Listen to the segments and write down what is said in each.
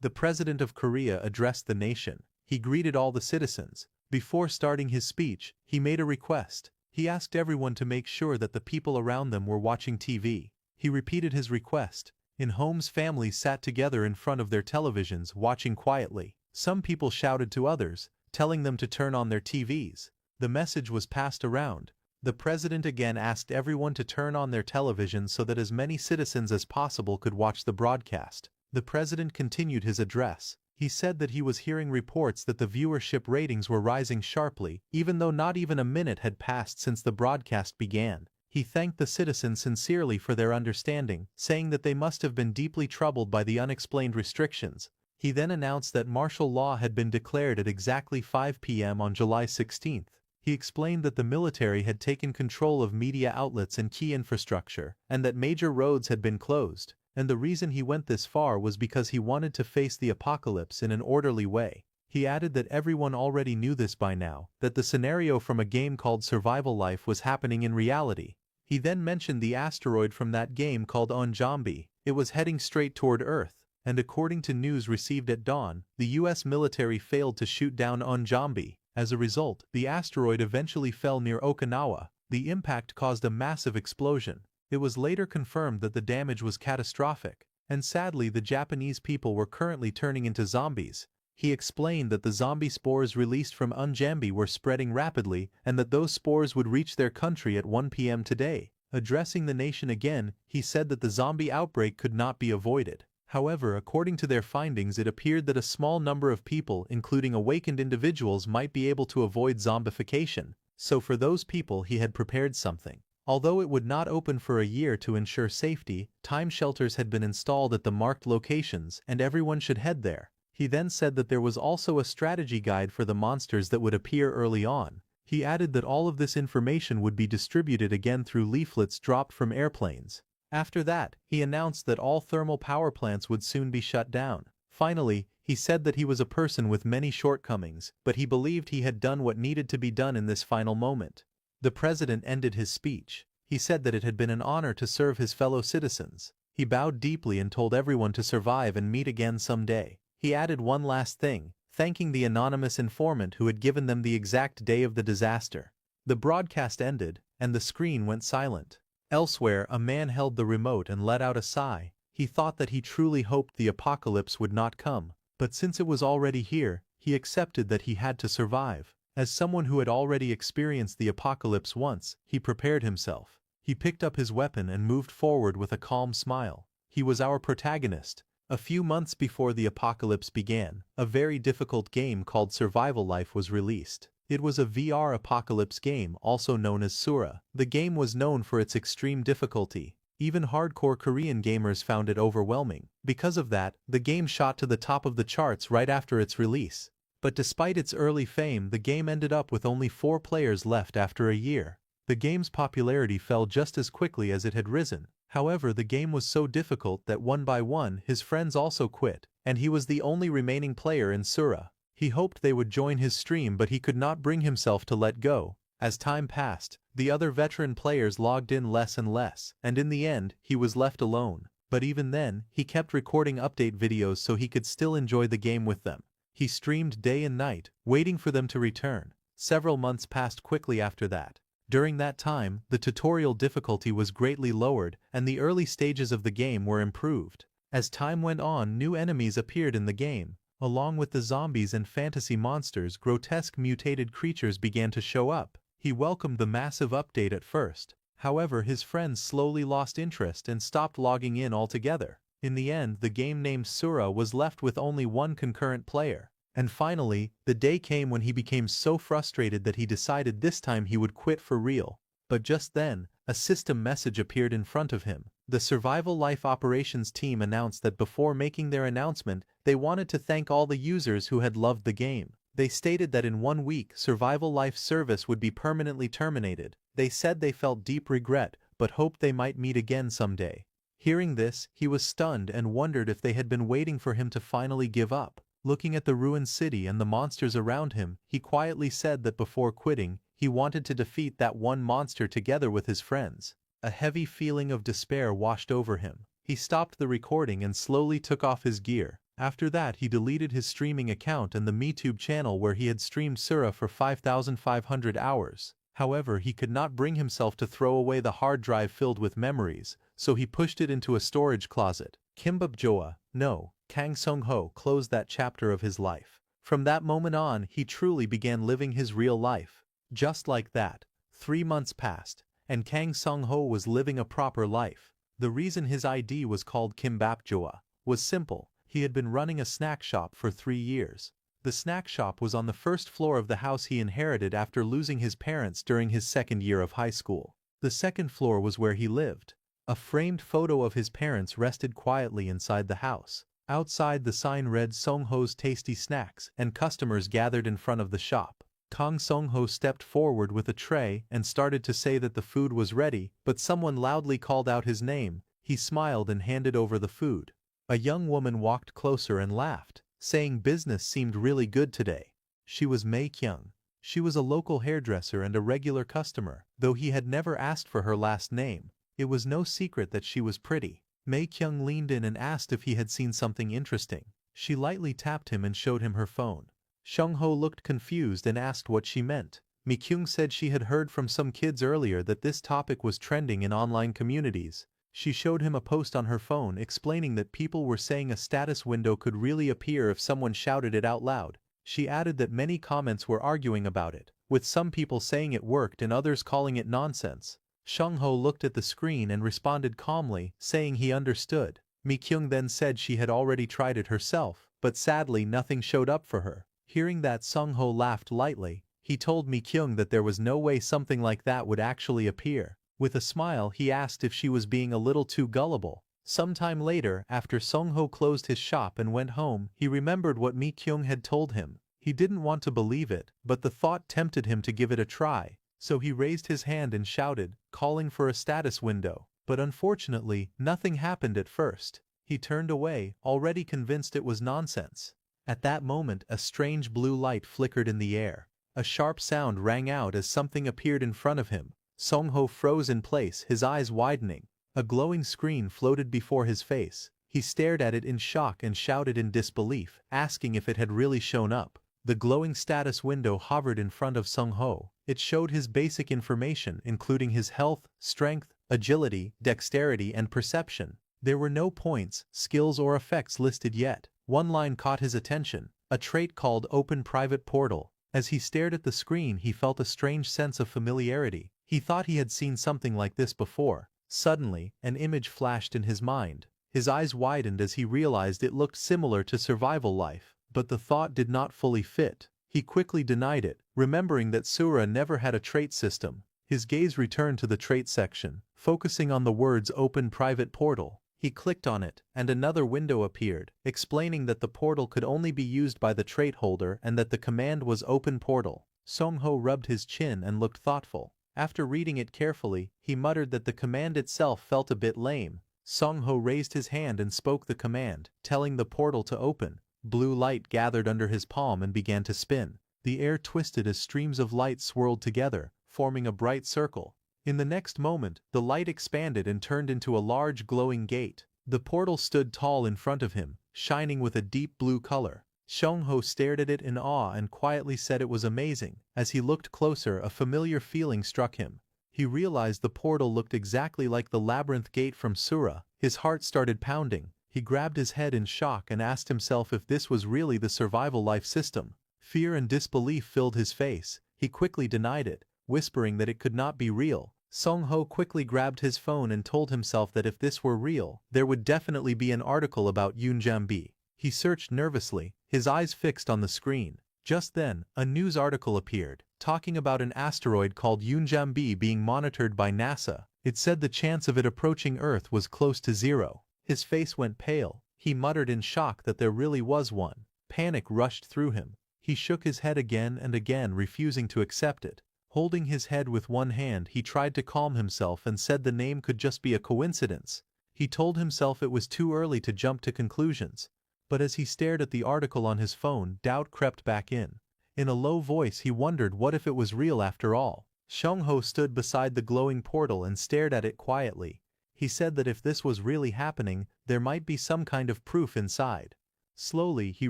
The President of Korea addressed the nation. He greeted all the citizens. Before starting his speech, he made a request. He asked everyone to make sure that the people around them were watching TV. He repeated his request. In homes, families sat together in front of their televisions, watching quietly. Some people shouted to others, telling them to turn on their TVs. The message was passed around. The president again asked everyone to turn on their televisions so that as many citizens as possible could watch the broadcast. The president continued his address. He said that he was hearing reports that the viewership ratings were rising sharply, even though not even a minute had passed since the broadcast began. He thanked the citizens sincerely for their understanding, saying that they must have been deeply troubled by the unexplained restrictions. He then announced that martial law had been declared at exactly 5 p.m. on July 16th. He explained that the military had taken control of media outlets and key infrastructure, and that major roads had been closed. And the reason he went this far was because he wanted to face the apocalypse in an orderly way. He added that everyone already knew this by now, that the scenario from a game called Survival Life was happening in reality. He then mentioned the asteroid from that game called Onjambi. It was heading straight toward Earth, and according to news received at dawn, the US military failed to shoot down Onjambi. As a result, the asteroid eventually fell near Okinawa. The impact caused a massive explosion. It was later confirmed that the damage was catastrophic, and sadly the Japanese people were currently turning into zombies. He explained that the zombie spores released from Onjambi were spreading rapidly and that those spores would reach their country at 1 p.m. today. Addressing the nation again, he said that the zombie outbreak could not be avoided. However, according to their findings, it appeared that a small number of people, including awakened individuals, might be able to avoid zombification. So for those people he had prepared something. Although it would not open for a year to ensure safety, time shelters had been installed at the marked locations and everyone should head there. He then said that there was also a strategy guide for the monsters that would appear early on. He added that all of this information would be distributed again through leaflets dropped from airplanes. After that, he announced that all thermal power plants would soon be shut down. Finally, he said that he was a person with many shortcomings, but he believed he had done what needed to be done in this final moment. The president ended his speech. He said that it had been an honor to serve his fellow citizens. He bowed deeply and told everyone to survive and meet again someday. He added one last thing, thanking the anonymous informant who had given them the exact day of the disaster. The broadcast ended, and the screen went silent. Elsewhere, a man held the remote and let out a sigh. He thought that he truly hoped the apocalypse would not come, but since it was already here, he accepted that he had to survive. As someone who had already experienced the apocalypse once, he prepared himself. He picked up his weapon and moved forward with a calm smile. He was our protagonist. A few months before the apocalypse began, a very difficult game called Survival Life was released. It was a VR apocalypse game, also known as Sura. The game was known for its extreme difficulty. Even hardcore Korean gamers found it overwhelming. Because of that, the game shot to the top of the charts right after its release. But despite its early fame, the game ended up with only 4 players left after a year. The game's popularity fell just as quickly as it had risen. However, the game was so difficult that one by one his friends also quit, and he was the only remaining player in Sura. He hoped they would join his stream, but he could not bring himself to let go. As time passed, the other veteran players logged in less and less, and in the end, he was left alone. But even then, he kept recording update videos so he could still enjoy the game with them. He streamed day and night, waiting for them to return. Several months passed quickly after that. During that time, the tutorial difficulty was greatly lowered, and the early stages of the game were improved. As time went on, new enemies appeared in the game. Along with the zombies and fantasy monsters, grotesque mutated creatures began to show up. He welcomed the massive update at first. However, his friends slowly lost interest and stopped logging in altogether. In the end, the game named Sura was left with only one concurrent player. And finally, the day came when he became so frustrated that he decided this time he would quit for real. But just then, a system message appeared in front of him. The Survival Life Operations team announced that before making their announcement, they wanted to thank all the users who had loved the game. They stated that in 1 week, Survival Life service would be permanently terminated. They said they felt deep regret, but hoped they might meet again someday. Hearing this, he was stunned and wondered if they had been waiting for him to finally give up. Looking at the ruined city and the monsters around him, he quietly said that before quitting, he wanted to defeat that one monster together with his friends. A heavy feeling of despair washed over him. He stopped the recording and slowly took off his gear. After that he deleted his streaming account and the MeTube channel where he had streamed Sura for 5,500 hours. However, he could not bring himself to throw away the hard drive filled with memories, so he pushed it into a storage closet. Kimbap Joa, no, Kang Sung-ho closed that chapter of his life. From that moment on, he truly began living his real life. Just like that, 3 months passed, and Kang Sung-ho was living a proper life. The reason his ID was called Kimbap Joa was simple. He had been running a snack shop for 3 years. The snack shop was on the first floor of the house he inherited after losing his parents during his second year of high school. The second floor was where he lived. A framed photo of his parents rested quietly inside the house. Outside, the sign read Sung-ho's Tasty Snacks, and customers gathered in front of the shop. Kang Sung-ho stepped forward with a tray and started to say that the food was ready, but someone loudly called out his name. He smiled and handed over the food. A young woman walked closer and laughed, saying business seemed really good today. She was Mei Kyung. She was a local hairdresser and a regular customer, though he had never asked for her last name. It was no secret that she was pretty. Mei Kyung leaned in and asked if he had seen something interesting. She lightly tapped him and showed him her phone. Sung-ho looked confused and asked what she meant. Mi Kyung said she had heard from some kids earlier that this topic was trending in online communities. She showed him a post on her phone explaining that people were saying a status window could really appear if someone shouted it out loud. She added that many comments were arguing about it, with some people saying it worked and others calling it nonsense. Sung-ho looked at the screen and responded calmly, saying he understood. Mi Kyung then said she had already tried it herself, but sadly nothing showed up for her. Hearing that, Sung-ho laughed lightly. He told Mi Kyung that there was no way something like that would actually appear. With a smile, he asked if she was being a little too gullible. Sometime later, after Sung-ho closed his shop and went home, he remembered what Mi Kyung had told him. He didn't want to believe it, but the thought tempted him to give it a try. So he raised his hand and shouted, calling for a status window. But unfortunately, nothing happened at first. He turned away, already convinced it was nonsense. At that moment, a strange blue light flickered in the air. A sharp sound rang out as something appeared in front of him. Sung-ho froze in place, his eyes widening. A glowing screen floated before his face. He stared at it in shock and shouted in disbelief, asking if it had really shown up. The glowing status window hovered in front of Sung-ho. It showed his basic information, including his health, strength, agility, dexterity, and perception. There were no points, skills, or effects listed yet. One line caught his attention, a trait called Open Private Portal. As he stared at the screen, he felt a strange sense of familiarity. He thought he had seen something like this before. Suddenly, an image flashed in his mind. His eyes widened as he realized it looked similar to survival life, but the thought did not fully fit. He quickly denied it, remembering that Sura never had a trait system. His gaze returned to the trait section, focusing on the words Open Private Portal. He clicked on it, and another window appeared, explaining that the portal could only be used by the trait holder and that the command was Open Portal. Sung-ho rubbed his chin and looked thoughtful. After reading it carefully, he muttered that the command itself felt a bit lame. Sung-ho raised his hand and spoke the command, telling the portal to open. Blue light gathered under his palm and began to spin. The air twisted as streams of light swirled together, forming a bright circle. In the next moment, the light expanded and turned into a large glowing gate. The portal stood tall in front of him, shining with a deep blue color. Sung-ho stared at it in awe and quietly said it was amazing. As he looked closer, a familiar feeling struck him. He realized the portal looked exactly like the labyrinth gate from Sura. His heart started pounding. He grabbed his head in shock and asked himself if this was really the survival life system. Fear and disbelief filled his face. He quickly denied it, whispering that it could not be real. Sung-ho quickly grabbed his phone and told himself that if this were real, there would definitely be an article about Yoonjambi. He searched nervously, his eyes fixed on the screen. Just then, a news article appeared, talking about an asteroid called Yoonjambi being monitored by NASA. It said the chance of it approaching Earth was close to zero. His face went pale. He muttered in shock that there really was one. Panic rushed through him. He shook his head again and again, refusing to accept it. Holding his head with one hand, he tried to calm himself and said the name could just be a coincidence. He told himself it was too early to jump to conclusions. But as he stared at the article on his phone, doubt crept back in. In a low voice, he wondered what if it was real after all. Sung-ho stood beside the glowing portal and stared at it quietly. He said that if this was really happening, there might be some kind of proof inside. Slowly, he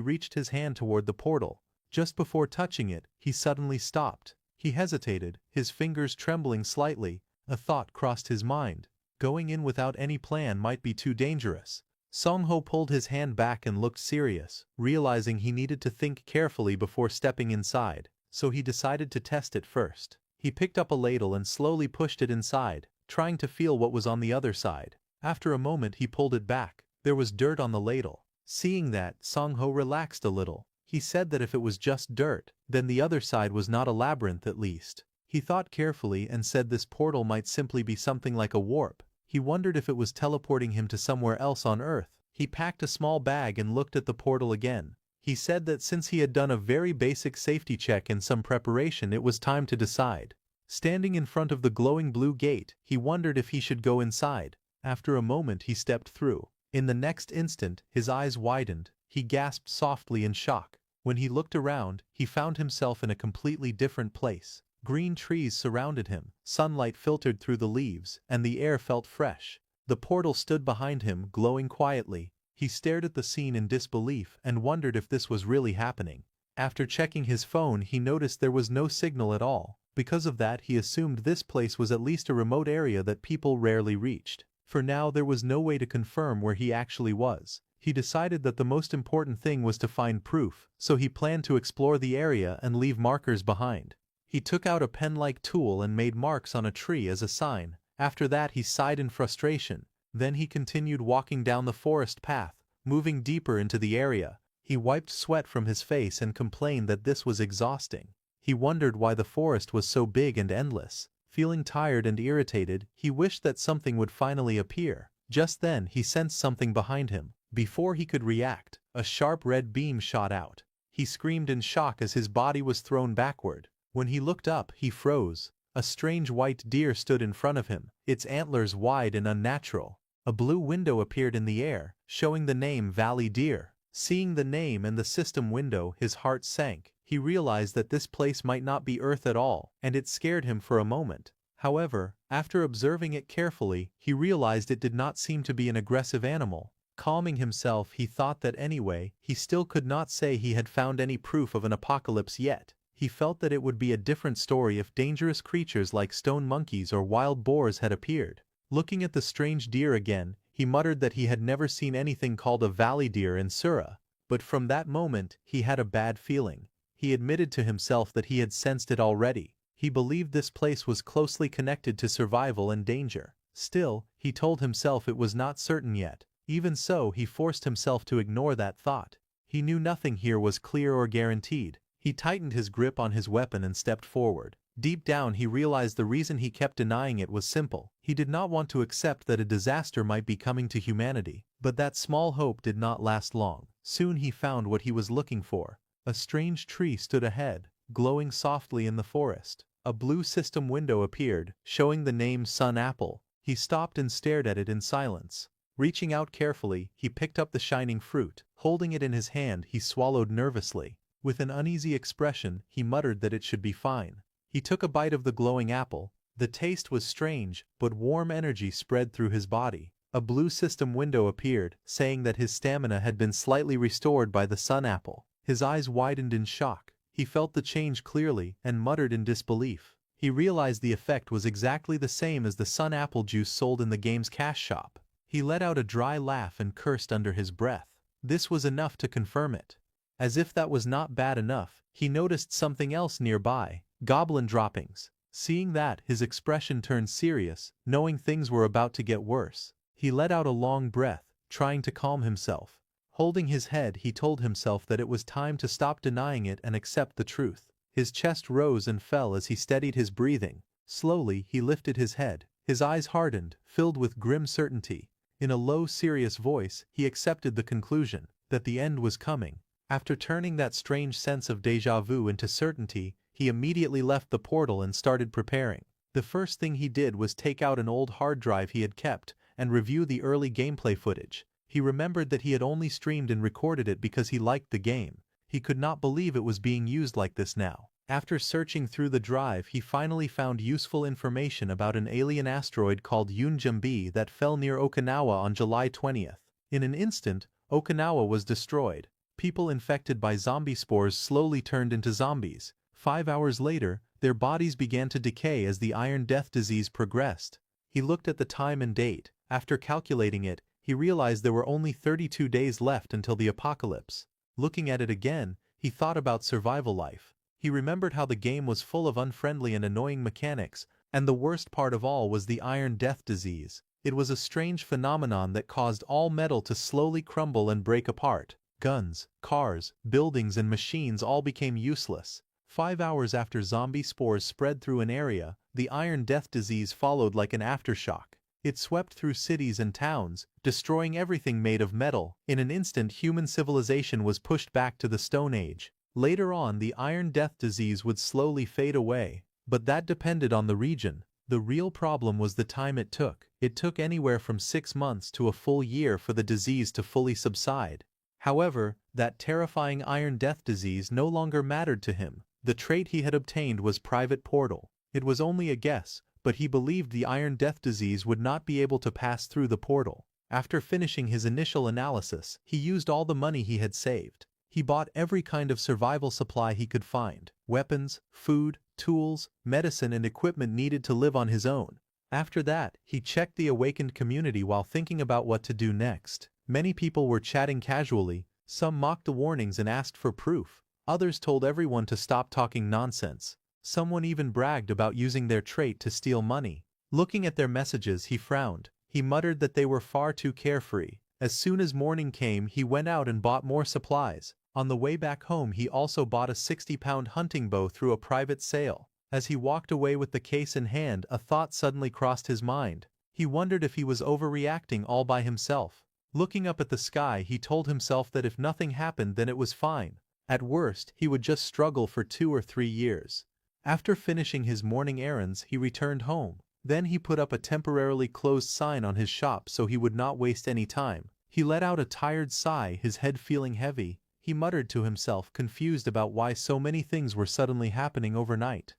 reached his hand toward the portal. Just before touching it, he suddenly stopped. He hesitated, his fingers trembling slightly. A thought crossed his mind. Going in without any plan might be too dangerous. Song-ho pulled his hand back and looked serious, realizing he needed to think carefully before stepping inside, so he decided to test it first. He picked up a ladle and slowly pushed it inside, trying to feel what was on the other side. After a moment he pulled it back. There was dirt on the ladle. Seeing that, Song-ho relaxed a little. He said that if it was just dirt, then the other side was not a labyrinth at least. He thought carefully and said this portal might simply be something like a warp. He wondered if it was teleporting him to somewhere else on Earth. He packed a small bag and looked at the portal again. He said that since he had done a very basic safety check and some preparation, it was time to decide. Standing in front of the glowing blue gate, he wondered if he should go inside. After a moment he stepped through. In the next instant, his eyes widened. He gasped softly in shock. When he looked around, he found himself in a completely different place. Green trees surrounded him, sunlight filtered through the leaves, and the air felt fresh. The portal stood behind him, glowing quietly. He stared at the scene in disbelief and wondered if this was really happening. After checking his phone, he noticed there was no signal at all. Because of that, he assumed this place was at least a remote area that people rarely reached. For now, there was no way to confirm where he actually was. He decided that the most important thing was to find proof, so he planned to explore the area and leave markers behind. He took out a pen-like tool and made marks on a tree as a sign. After that he sighed in frustration. Then he continued walking down the forest path, moving deeper into the area. He wiped sweat from his face and complained that this was exhausting. He wondered why the forest was so big and endless. Feeling tired and irritated, he wished that something would finally appear. Just then he sensed something behind him. Before he could react, a sharp red beam shot out. He screamed in shock as his body was thrown backward. When he looked up, he froze. A strange white deer stood in front of him, its antlers wide and unnatural. A blue window appeared in the air, showing the name Valley Deer. Seeing the name and the system window, his heart sank. He realized that this place might not be Earth at all, and it scared him for a moment. However, after observing it carefully, he realized it did not seem to be an aggressive animal. Calming himself, he thought that anyway, he still could not say he had found any proof of an apocalypse yet. He felt that it would be a different story if dangerous creatures like stone monkeys or wild boars had appeared. Looking at the strange deer again, he muttered that he had never seen anything called a valley deer in Sura. But from that moment, he had a bad feeling. He admitted to himself that he had sensed it already. He believed this place was closely connected to survival and danger. Still, he told himself it was not certain yet. Even so, he forced himself to ignore that thought. He knew nothing here was clear or guaranteed. He tightened his grip on his weapon and stepped forward. Deep down he realized the reason he kept denying it was simple. He did not want to accept that a disaster might be coming to humanity. But that small hope did not last long. Soon he found what he was looking for. A strange tree stood ahead, glowing softly in the forest. A blue system window appeared, showing the name Sun Apple. He stopped and stared at it in silence. Reaching out carefully, he picked up the shining fruit. Holding it in his hand, he swallowed nervously. With an uneasy expression, he muttered that it should be fine. He took a bite of the glowing apple. The taste was strange, but warm energy spread through his body. A blue system window appeared, saying that his stamina had been slightly restored by the sun apple. His eyes widened in shock. He felt the change clearly and muttered in disbelief. He realized the effect was exactly the same as the sun apple juice sold in the game's cash shop. He let out a dry laugh and cursed under his breath. This was enough to confirm it. As if that was not bad enough, he noticed something else nearby, goblin droppings. Seeing that, his expression turned serious, knowing things were about to get worse. He let out a long breath, trying to calm himself. Holding his head, he told himself that it was time to stop denying it and accept the truth. His chest rose and fell as he steadied his breathing. Slowly, he lifted his head. His eyes hardened, filled with grim certainty. In a low, serious voice, he accepted the conclusion that the end was coming. After turning that strange sense of déjà vu into certainty, he immediately left the portal and started preparing. The first thing he did was take out an old hard drive he had kept and review the early gameplay footage. He remembered that he had only streamed and recorded it because he liked the game. He could not believe it was being used like this now. After searching through the drive, he finally found useful information about an alien asteroid called Yunjumbi that fell near Okinawa on July 20th. In an instant, Okinawa was destroyed. People infected by zombie spores slowly turned into zombies. 5 hours later, their bodies began to decay as the Iron Death disease progressed. He looked at the time and date. After calculating it, he realized there were only 32 days left until the apocalypse. Looking at it again, he thought about survival life. He remembered how the game was full of unfriendly and annoying mechanics, and the worst part of all was the Iron Death disease. It was a strange phenomenon that caused all metal to slowly crumble and break apart. Guns, cars, buildings and machines all became useless. 5 hours after zombie spores spread through an area, the Iron Death disease followed like an aftershock. It swept through cities and towns, destroying everything made of metal. In an instant, human civilization was pushed back to the Stone Age. Later on, the Iron Death disease would slowly fade away, but that depended on the region. The real problem was the time it took. It took anywhere from 6 months to a full year for the disease to fully subside. However, that terrifying Iron Death disease no longer mattered to him. The trait he had obtained was Private Portal. It was only a guess, but he believed the Iron Death disease would not be able to pass through the portal. After finishing his initial analysis, he used all the money he had saved. He bought every kind of survival supply he could find: weapons, food, tools, medicine and equipment needed to live on his own. After that, he checked the awakened community while thinking about what to do next. Many people were chatting casually, some mocked the warnings and asked for proof. Others told everyone to stop talking nonsense. Someone even bragged about using their trait to steal money. Looking at their messages, he frowned. He muttered that they were far too carefree. As soon as morning came, he went out and bought more supplies. On the way back home, he also bought a 60-pound hunting bow through a private sale. As he walked away with the case in hand, a thought suddenly crossed his mind. He wondered if he was overreacting all by himself. Looking up at the sky, he told himself that if nothing happened, then it was fine. At worst, he would just struggle for 2 or 3 years. After finishing his morning errands, he returned home. Then he put up a temporarily closed sign on his shop so he would not waste any time. He let out a tired sigh, his head feeling heavy. He muttered to himself, confused about why so many things were suddenly happening overnight.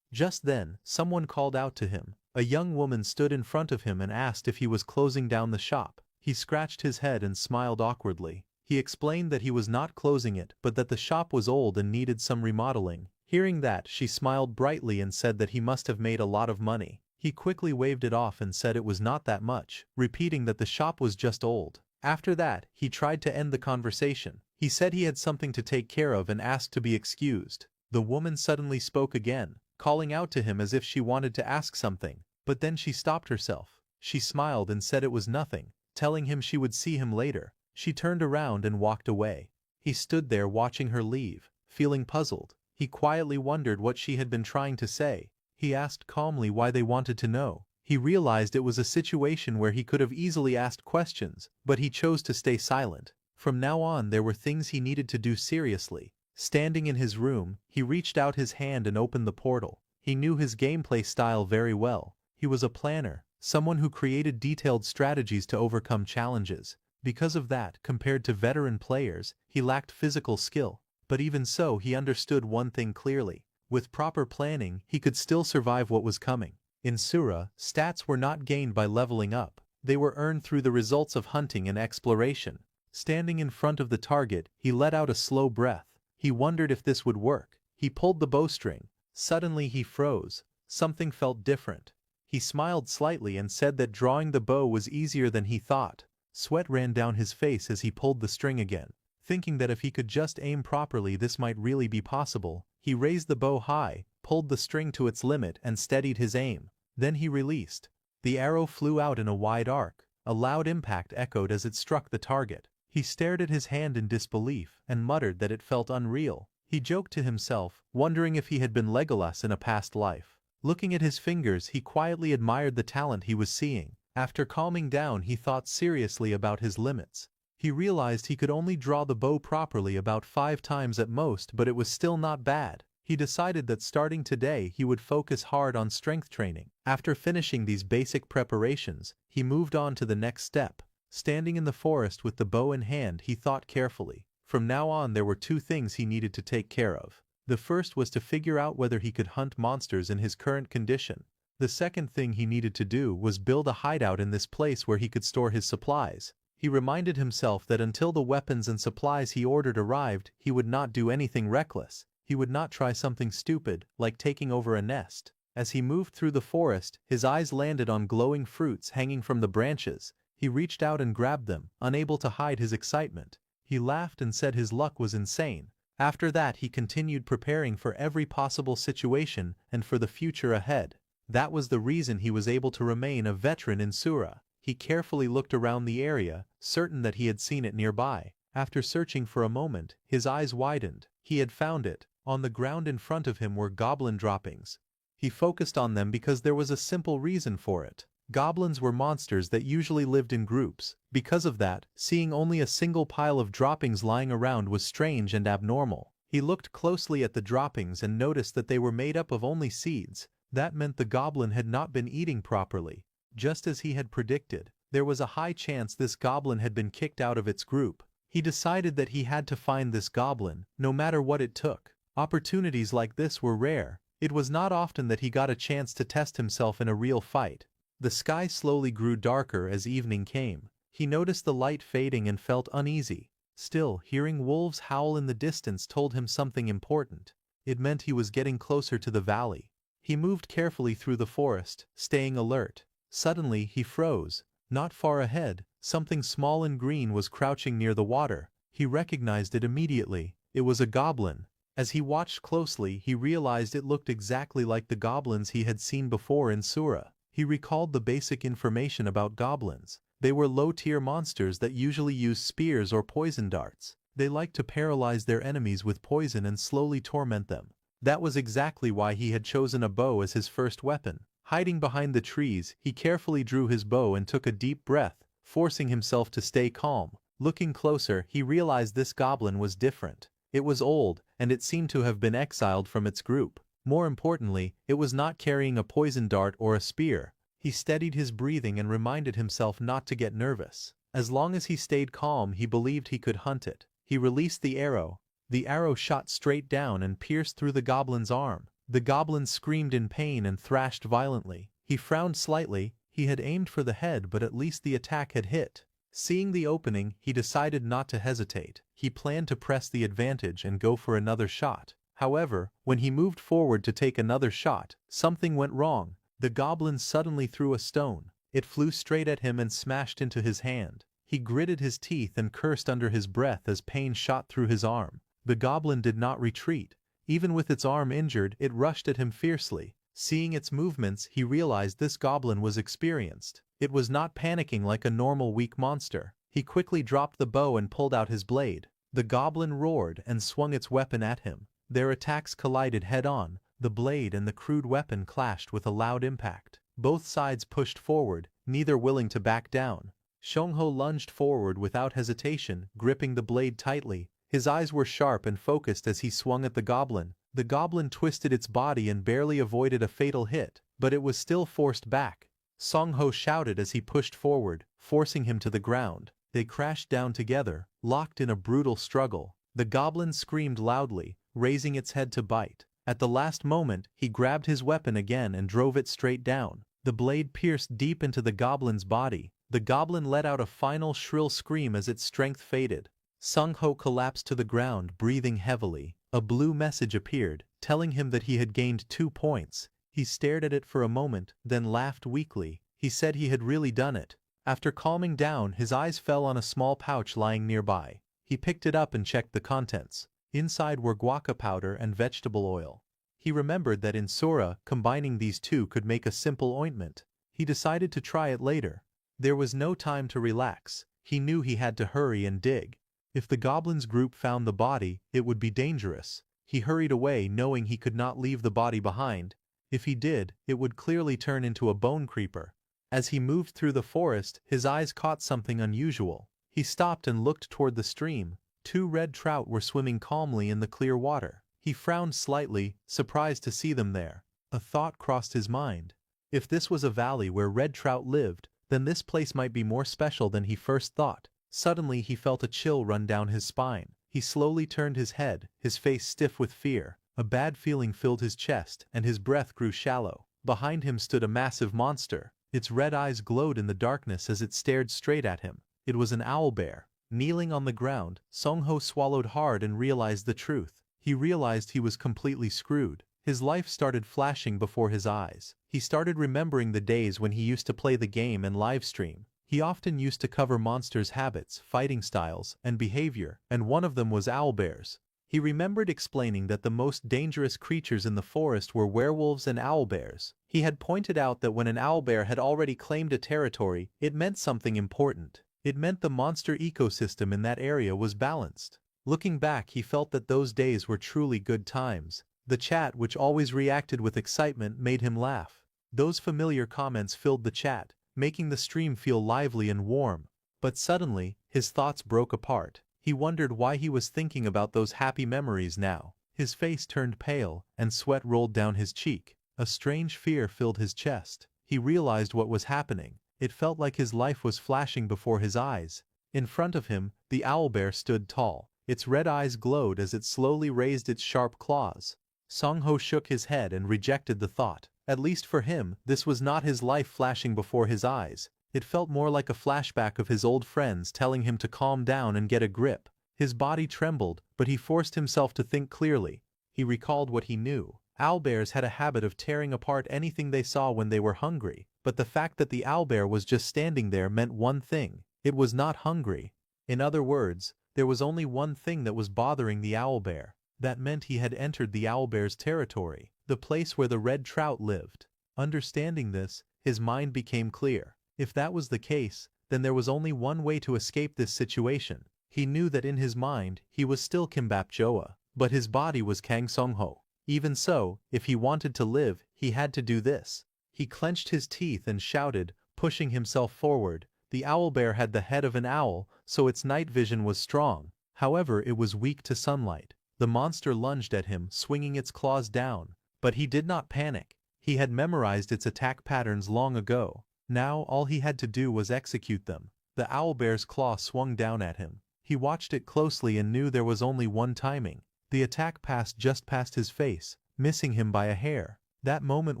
Just then, someone called out to him. A young woman stood in front of him and asked if he was closing down the shop. He scratched his head and smiled awkwardly. He explained that he was not closing it, but that the shop was old and needed some remodeling. Hearing that, she smiled brightly and said that he must have made a lot of money. He quickly waved it off and said it was not that much, repeating that the shop was just old. After that, he tried to end the conversation. He said he had something to take care of and asked to be excused. The woman suddenly spoke again, calling out to him as if she wanted to ask something, but then she stopped herself. She smiled and said it was nothing, telling him she would see him later. She turned around and walked away. He stood there watching her leave, feeling puzzled. He quietly wondered what she had been trying to say. He asked calmly why they wanted to know. He realized it was a situation where he could have easily asked questions, but he chose to stay silent. From now on, there were things he needed to do seriously. Standing in his room, he reached out his hand and opened the portal. He knew his gameplay style very well. He was a planner, someone who created detailed strategies to overcome challenges. Because of that, compared to veteran players, he lacked physical skill. But even so, he understood one thing clearly. With proper planning, he could still survive what was coming. In Sura, stats were not gained by leveling up. They were earned through the results of hunting and exploration. Standing in front of the target, he let out a slow breath. He wondered if this would work. He pulled the bowstring. Suddenly he froze. Something felt different. He smiled slightly and said that drawing the bow was easier than he thought. Sweat ran down his face as he pulled the string again. Thinking that if he could just aim properly, this might really be possible, he raised the bow high, pulled the string to its limit and steadied his aim. Then he released. The arrow flew out in a wide arc. A loud impact echoed as it struck the target. He stared at his hand in disbelief and muttered that it felt unreal. He joked to himself, wondering if he had been Legolas in a past life. Looking at his fingers, he quietly admired the talent he was seeing. After calming down, he thought seriously about his limits. He realized he could only draw the bow properly about 5 times at most, but it was still not bad. He decided that starting today he would focus hard on strength training. After finishing these basic preparations, he moved on to the next step. Standing in the forest with the bow in hand, he thought carefully. From now on, there were 2 things he needed to take care of. The first was to figure out whether he could hunt monsters in his current condition. The second thing he needed to do was build a hideout in this place where he could store his supplies. He reminded himself that until the weapons and supplies he ordered arrived, he would not do anything reckless. He would not try something stupid, like taking over a nest. As he moved through the forest, his eyes landed on glowing fruits hanging from the branches. He reached out and grabbed them, unable to hide his excitement. He laughed and said his luck was insane. After that, he continued preparing for every possible situation and for the future ahead. That was the reason he was able to remain a veteran in Sura. He carefully looked around the area, certain that he had seen it nearby. After searching for a moment, his eyes widened. He had found it. On the ground in front of him were goblin droppings. He focused on them because there was a simple reason for it. Goblins were monsters that usually lived in groups. Because of that, seeing only a single pile of droppings lying around was strange and abnormal. He looked closely at the droppings and noticed that they were made up of only seeds. That meant the goblin had not been eating properly. Just as he had predicted, there was a high chance this goblin had been kicked out of its group. He decided that he had to find this goblin, no matter what it took. Opportunities like this were rare. It was not often that he got a chance to test himself in a real fight. The sky slowly grew darker as evening came. He noticed the light fading and felt uneasy. Still, hearing wolves howl in the distance told him something important. It meant he was getting closer to the valley. He moved carefully through the forest, staying alert. Suddenly, he froze. Not far ahead, something small and green was crouching near the water. He recognized it immediately. It was a goblin. As he watched closely, he realized it looked exactly like the goblins he had seen before in Sura. He recalled the basic information about goblins. They were low-tier monsters that usually used spears or poison darts. They liked to paralyze their enemies with poison and slowly torment them. That was exactly why he had chosen a bow as his first weapon. Hiding behind the trees, he carefully drew his bow and took a deep breath, forcing himself to stay calm. Looking closer, he realized this goblin was different. It was old, and it seemed to have been exiled from its group. More importantly, it was not carrying a poison dart or a spear. He steadied his breathing and reminded himself not to get nervous. As long as he stayed calm, he believed he could hunt it. He released the arrow. The arrow shot straight down and pierced through the goblin's arm. The goblin screamed in pain and thrashed violently. He frowned slightly. He had aimed for the head, but at least the attack had hit. Seeing the opening, he decided not to hesitate. He planned to press the advantage and go for another shot. However, when he moved forward to take another shot, something went wrong. The goblin suddenly threw a stone. It flew straight at him and smashed into his hand. He gritted his teeth and cursed under his breath as pain shot through his arm. The goblin did not retreat. Even with its arm injured, it rushed at him fiercely. Seeing its movements, he realized this goblin was experienced. It was not panicking like a normal weak monster. He quickly dropped the bow and pulled out his blade. The goblin roared and swung its weapon at him. Their attacks collided head-on. The blade and the crude weapon clashed with a loud impact. Both sides pushed forward, neither willing to back down. Shongho lunged forward without hesitation, gripping the blade tightly. His eyes were sharp and focused as he swung at the goblin. The goblin twisted its body and barely avoided a fatal hit, but it was still forced back. Songho shouted as he pushed forward, forcing him to the ground. They crashed down together, locked in a brutal struggle. The goblin screamed loudly, raising its head to bite. At the last moment, he grabbed his weapon again and drove it straight down. The blade pierced deep into the goblin's body. The goblin let out a final shrill scream as its strength faded. Songho collapsed to the ground, breathing heavily. A blue message appeared, telling him that he had gained 2 points. He stared at it for a moment, then laughed weakly. He said he had really done it. After calming down, his eyes fell on a small pouch lying nearby. He picked it up and checked the contents. Inside were guaca powder and vegetable oil. He remembered that in Sura, combining these two could make a simple ointment. He decided to try it later. There was no time to relax. He knew he had to hurry and dig. If the goblins' group found the body, it would be dangerous. He hurried away, knowing he could not leave the body behind. If he did, it would clearly turn into a bone creeper. As he moved through the forest, his eyes caught something unusual. He stopped and looked toward the stream. 2 red trout were swimming calmly in the clear water. He frowned slightly, surprised to see them there. A thought crossed his mind. If this was a valley where red trout lived, then this place might be more special than he first thought. Suddenly he felt a chill run down his spine. He slowly turned his head, his face stiff with fear. A bad feeling filled his chest, and his breath grew shallow. Behind him stood a massive monster. Its red eyes glowed in the darkness as it stared straight at him. It was an owlbear. Kneeling on the ground, Song-ho swallowed hard and realized the truth. He realized he was completely screwed. His life started flashing before his eyes. He started remembering the days when he used to play the game and livestream. He often used to cover monsters' habits, fighting styles, and behavior, and one of them was owlbears. He remembered explaining that the most dangerous creatures in the forest were werewolves and owlbears. He had pointed out that when an owlbear had already claimed a territory, it meant something important. It meant the monster ecosystem in that area was balanced. Looking back, he felt that those days were truly good times. The chat, which always reacted with excitement, made him laugh. Those familiar comments filled the chat, making the stream feel lively and warm. But suddenly, his thoughts broke apart. He wondered why he was thinking about those happy memories now. His face turned pale, and sweat rolled down his cheek. A strange fear filled his chest. He realized what was happening. It felt like his life was flashing before his eyes. In front of him, the owlbear stood tall. Its red eyes glowed as it slowly raised its sharp claws. Song-ho shook his head and rejected the thought. At least for him, this was not his life flashing before his eyes. It felt more like a flashback of his old friends telling him to calm down and get a grip. His body trembled, but he forced himself to think clearly. He recalled what he knew. Owlbears had a habit of tearing apart anything they saw when they were hungry, but the fact that the owlbear was just standing there meant one thing: it was not hungry. In other words, there was only one thing that was bothering the owlbear. That meant he had entered the owlbear's territory, the place where the red trout lived. Understanding this, his mind became clear. If that was the case, then there was only one way to escape this situation. He knew that in his mind, he was still Kimbap Joa, but his body was Kang Song-ho. Even so, if he wanted to live, he had to do this. He clenched his teeth and shouted, pushing himself forward. The owlbear had the head of an owl, so its night vision was strong. However, it was weak to sunlight. The monster lunged at him, swinging its claws down. But he did not panic. He had memorized its attack patterns long ago. Now all he had to do was execute them. The owlbear's claw swung down at him. He watched it closely and knew there was only one timing. The attack passed just past his face, missing him by a hair. That moment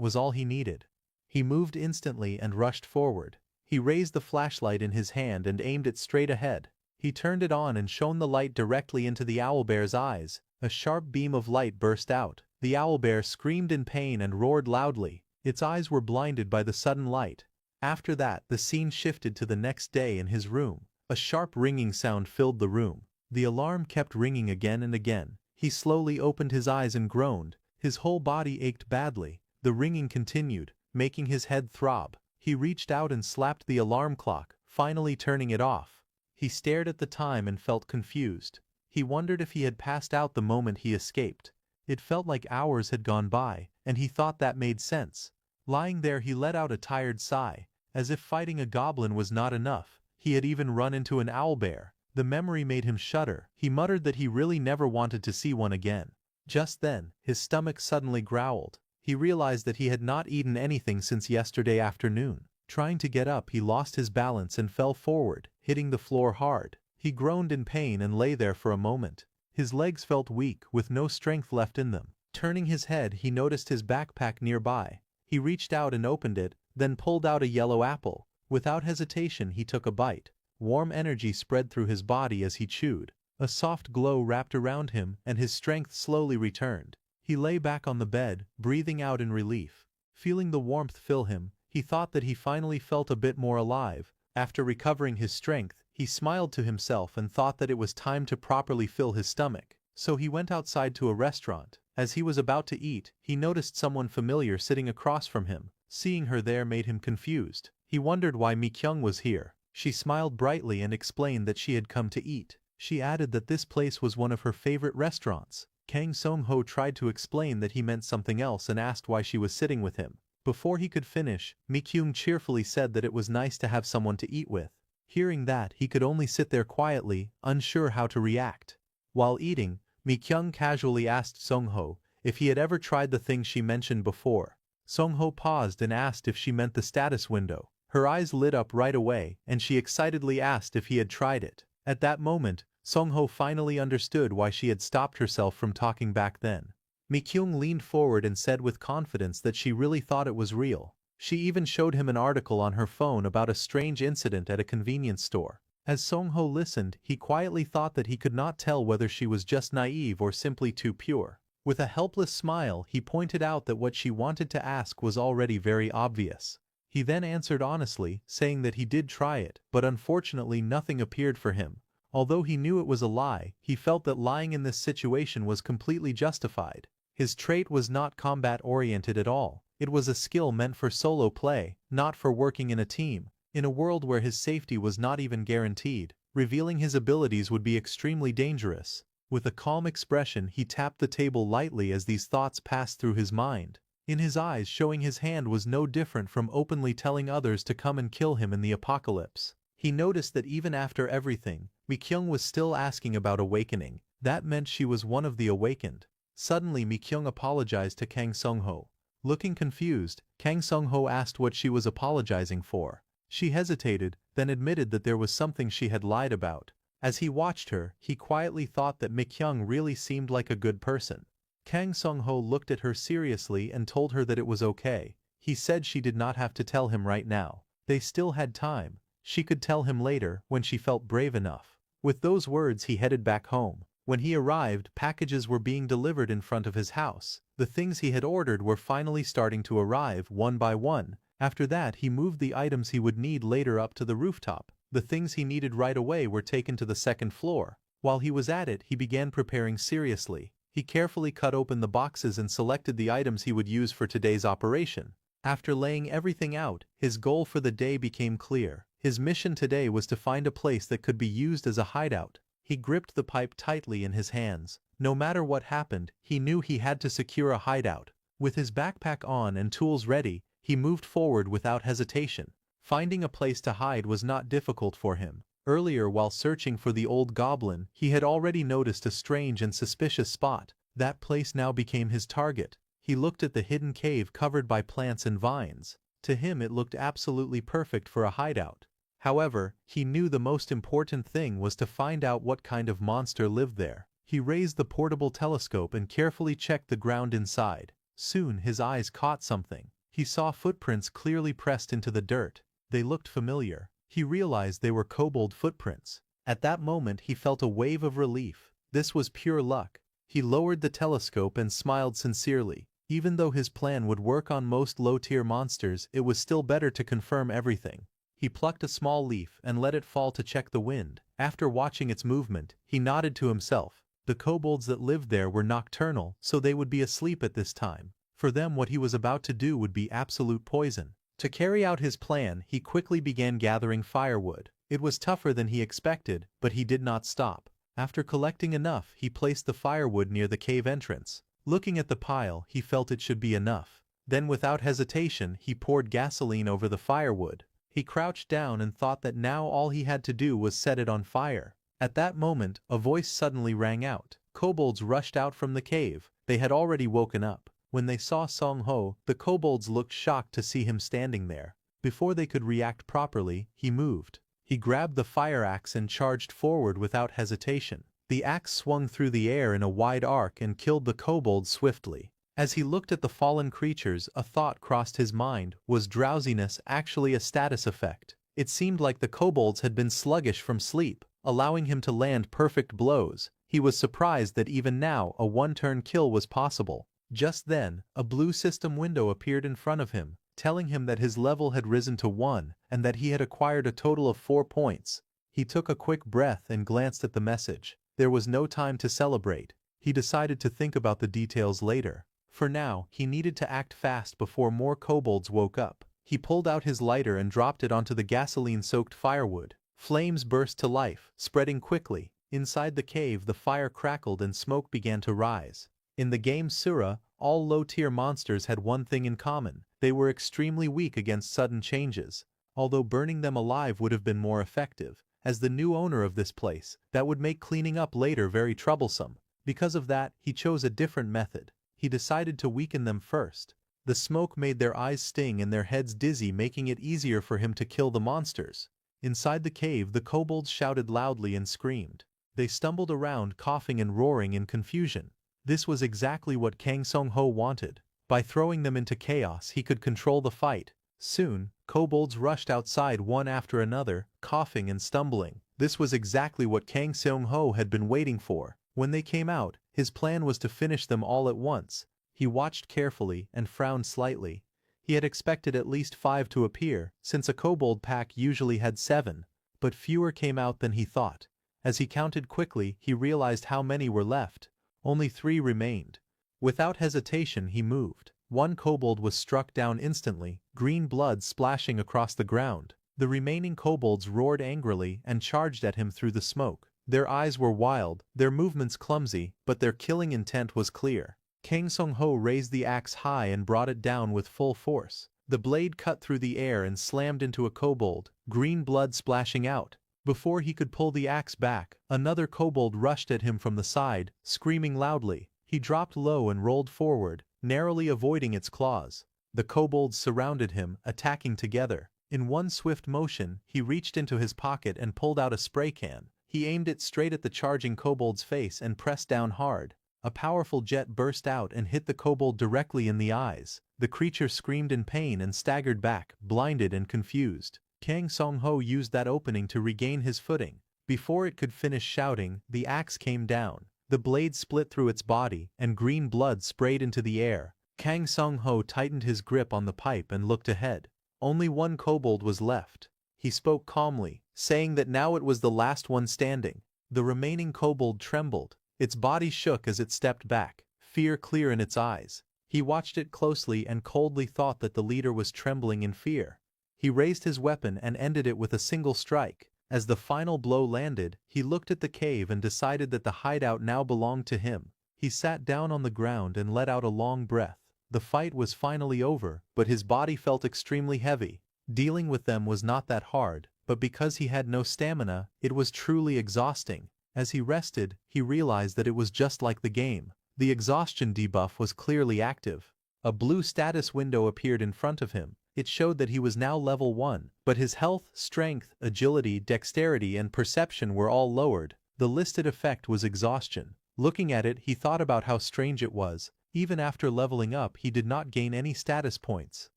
was all he needed. He moved instantly and rushed forward. He raised the flashlight in his hand and aimed it straight ahead. He turned it on and shone the light directly into the owlbear's eyes. A sharp beam of light burst out. The owlbear screamed in pain and roared loudly. Its eyes were blinded by the sudden light. After that, the scene shifted to the next day in his room. A sharp ringing sound filled the room. The alarm kept ringing again and again. He slowly opened his eyes and groaned. His whole body ached badly. The ringing continued, making his head throb. He reached out and slapped the alarm clock, finally turning it off. He stared at the time and felt confused. He wondered if he had passed out the moment he escaped. It felt like hours had gone by, and he thought that made sense. Lying there, he let out a tired sigh. As if fighting a goblin was not enough, he had even run into an owlbear. The memory made him shudder. He muttered that he really never wanted to see one again. Just then, his stomach suddenly growled. He realized that he had not eaten anything since yesterday afternoon. Trying to get up, he lost his balance and fell forward, hitting the floor hard. He groaned in pain and lay there for a moment. His legs felt weak, with no strength left in them. Turning his head, he noticed his backpack nearby. He reached out and opened it, then pulled out a yellow apple. Without hesitation, he took a bite. Warm energy spread through his body as he chewed. A soft glow wrapped around him, and his strength slowly returned. He lay back on the bed, breathing out in relief. Feeling the warmth fill him, he thought that he finally felt a bit more alive. After recovering his strength, he smiled to himself and thought that it was time to properly fill his stomach. So he went outside to a restaurant. As he was about to eat, he noticed someone familiar sitting across from him. Seeing her there made him confused. He wondered why Mi-kyung was here. She smiled brightly and explained that she had come to eat. She added that this place was one of her favorite restaurants. Kang Song-ho tried to explain that he meant something else and asked why she was sitting with him. Before he could finish, Mi-kyung cheerfully said that it was nice to have someone to eat with. Hearing that, he could only sit there quietly, unsure how to react. While eating, Mi-kyung casually asked Song-ho if he had ever tried the thing she mentioned before. Song-ho paused and asked if she meant the status window. Her eyes lit up right away, and she excitedly asked if he had tried it. At that moment, Song-ho finally understood why she had stopped herself from talking back then. Mi-kyung leaned forward and said with confidence that she really thought it was real. She even showed him an article on her phone about a strange incident at a convenience store. As Song-ho listened, he quietly thought that he could not tell whether she was just naive or simply too pure. With a helpless smile, he pointed out that what she wanted to ask was already very obvious. He then answered honestly, saying that he did try it, but unfortunately nothing appeared for him. Although he knew it was a lie, he felt that lying in this situation was completely justified. His trait was not combat-oriented at all. It was a skill meant for solo play, not for working in a team. In a world where his safety was not even guaranteed, revealing his abilities would be extremely dangerous. With a calm expression, he tapped the table lightly as these thoughts passed through his mind. In his eyes, showing his hand was no different from openly telling others to come and kill him in the apocalypse. He noticed that even after everything, Mi-kyung was still asking about awakening. That meant she was one of the awakened. Suddenly Mi-kyung apologized to Kang Sung-ho. Looking confused, Kang Sung-ho asked what she was apologizing for. She hesitated, then admitted that there was something she had lied about. As he watched her, he quietly thought that Mi-kyung really seemed like a good person. Kang Sung-ho looked at her seriously and told her that it was okay. He said she did not have to tell him right now. They still had time. She could tell him later, when she felt brave enough. With those words he headed back home. When he arrived, packages were being delivered in front of his house. The things he had ordered were finally starting to arrive, one by one. After that he moved the items he would need later up to the rooftop. The things he needed right away were taken to the second floor. While he was at it, he began preparing seriously. He carefully cut open the boxes and selected the items he would use for today's operation. After laying everything out, his goal for the day became clear. His mission today was to find a place that could be used as a hideout. He gripped the pipe tightly in his hands. No matter what happened, he knew he had to secure a hideout. With his backpack on and tools ready, he moved forward without hesitation. Finding a place to hide was not difficult for him. Earlier, while searching for the old goblin, he had already noticed a strange and suspicious spot. That place now became his target. He looked at the hidden cave covered by plants and vines. To him it looked absolutely perfect for a hideout. However, he knew the most important thing was to find out what kind of monster lived there. He raised the portable telescope and carefully checked the ground inside. Soon his eyes caught something. He saw footprints clearly pressed into the dirt. They looked familiar. He realized they were kobold footprints. At that moment he felt a wave of relief. This was pure luck. He lowered the telescope and smiled sincerely. Even though his plan would work on most low-tier monsters, it was still better to confirm everything. He plucked a small leaf and let it fall to check the wind. After watching its movement, he nodded to himself. The kobolds that lived there were nocturnal, so they would be asleep at this time. For them, what he was about to do would be absolute poison. To carry out his plan, he quickly began gathering firewood. It was tougher than he expected, but he did not stop. After collecting enough, he placed the firewood near the cave entrance. Looking at the pile, he felt it should be enough. Then without hesitation, he poured gasoline over the firewood. He crouched down and thought that now all he had to do was set it on fire. At that moment, a voice suddenly rang out. Kobolds rushed out from the cave. They had already woken up. When they saw Song-ho, the kobolds looked shocked to see him standing there. Before they could react properly, he moved. He grabbed the fire axe and charged forward without hesitation. The axe swung through the air in a wide arc and killed the kobolds swiftly. As he looked at the fallen creatures, a thought crossed his mind. Was drowsiness actually a status effect? It seemed like the kobolds had been sluggish from sleep, allowing him to land perfect blows. He was surprised that even now a one-turn kill was possible. Just then, a blue system window appeared in front of him, telling him that his level had risen to 1 and that he had acquired a total of 4 points. He took a quick breath and glanced at the message. There was no time to celebrate. He decided to think about the details later. For now, he needed to act fast before more kobolds woke up. He pulled out his lighter and dropped it onto the gasoline-soaked firewood. Flames burst to life, spreading quickly. Inside the cave, the fire crackled and smoke began to rise. In the game Sura, all low-tier monsters had one thing in common. They were extremely weak against sudden changes. Although burning them alive would have been more effective. As the new owner of this place, that would make cleaning up later very troublesome. Because of that, he chose a different method. He decided to weaken them first. The smoke made their eyes sting and their heads dizzy, making it easier for him to kill the monsters. Inside the cave, the kobolds shouted loudly and screamed. They stumbled around, coughing and roaring in confusion. This was exactly what Kang Sung-ho wanted. By throwing them into chaos, he could control the fight. Soon, kobolds rushed outside one after another, coughing and stumbling. This was exactly what Kang Seong-ho had been waiting for. When they came out, his plan was to finish them all at once. He watched carefully and frowned slightly. He had expected at least 5 to appear, since a kobold pack usually had 7, but fewer came out than he thought. As he counted quickly, he realized how many were left. Only 3 remained. Without hesitation, he moved. One kobold was struck down instantly, green blood splashing across the ground. The remaining kobolds roared angrily and charged at him through the smoke. Their eyes were wild, their movements clumsy, but their killing intent was clear. Kang Seong-ho raised the axe high and brought it down with full force. The blade cut through the air and slammed into a kobold, green blood splashing out. Before he could pull the axe back, another kobold rushed at him from the side, screaming loudly. He dropped low and rolled forward, narrowly avoiding its claws. The kobolds surrounded him, attacking together. In one swift motion, he reached into his pocket and pulled out a spray can. He aimed it straight at the charging kobold's face and pressed down hard. A powerful jet burst out and hit the kobold directly in the eyes. The creature screamed in pain and staggered back, blinded and confused. Kang Seong-ho used that opening to regain his footing. Before it could finish shouting, the axe came down. The blade split through its body, and green blood sprayed into the air. Kang Seong-ho tightened his grip on the pipe and looked ahead. Only one kobold was left. He spoke calmly, saying that now it was the last one standing. The remaining kobold trembled. Its body shook as it stepped back, fear clear in its eyes. He watched it closely and coldly thought that the leader was trembling in fear. He raised his weapon and ended it with a single strike. As the final blow landed, he looked at the cave and decided that the hideout now belonged to him. He sat down on the ground and let out a long breath. The fight was finally over, but his body felt extremely heavy. Dealing with them was not that hard, but because he had no stamina, it was truly exhausting. As he rested, he realized that it was just like the game. The exhaustion debuff was clearly active. A blue status window appeared in front of him. It showed that he was now level 1, but his health, strength, agility, dexterity, and perception were all lowered. The listed effect was exhaustion. Looking at it, he thought about how strange it was. Even after leveling up, he did not gain any status points.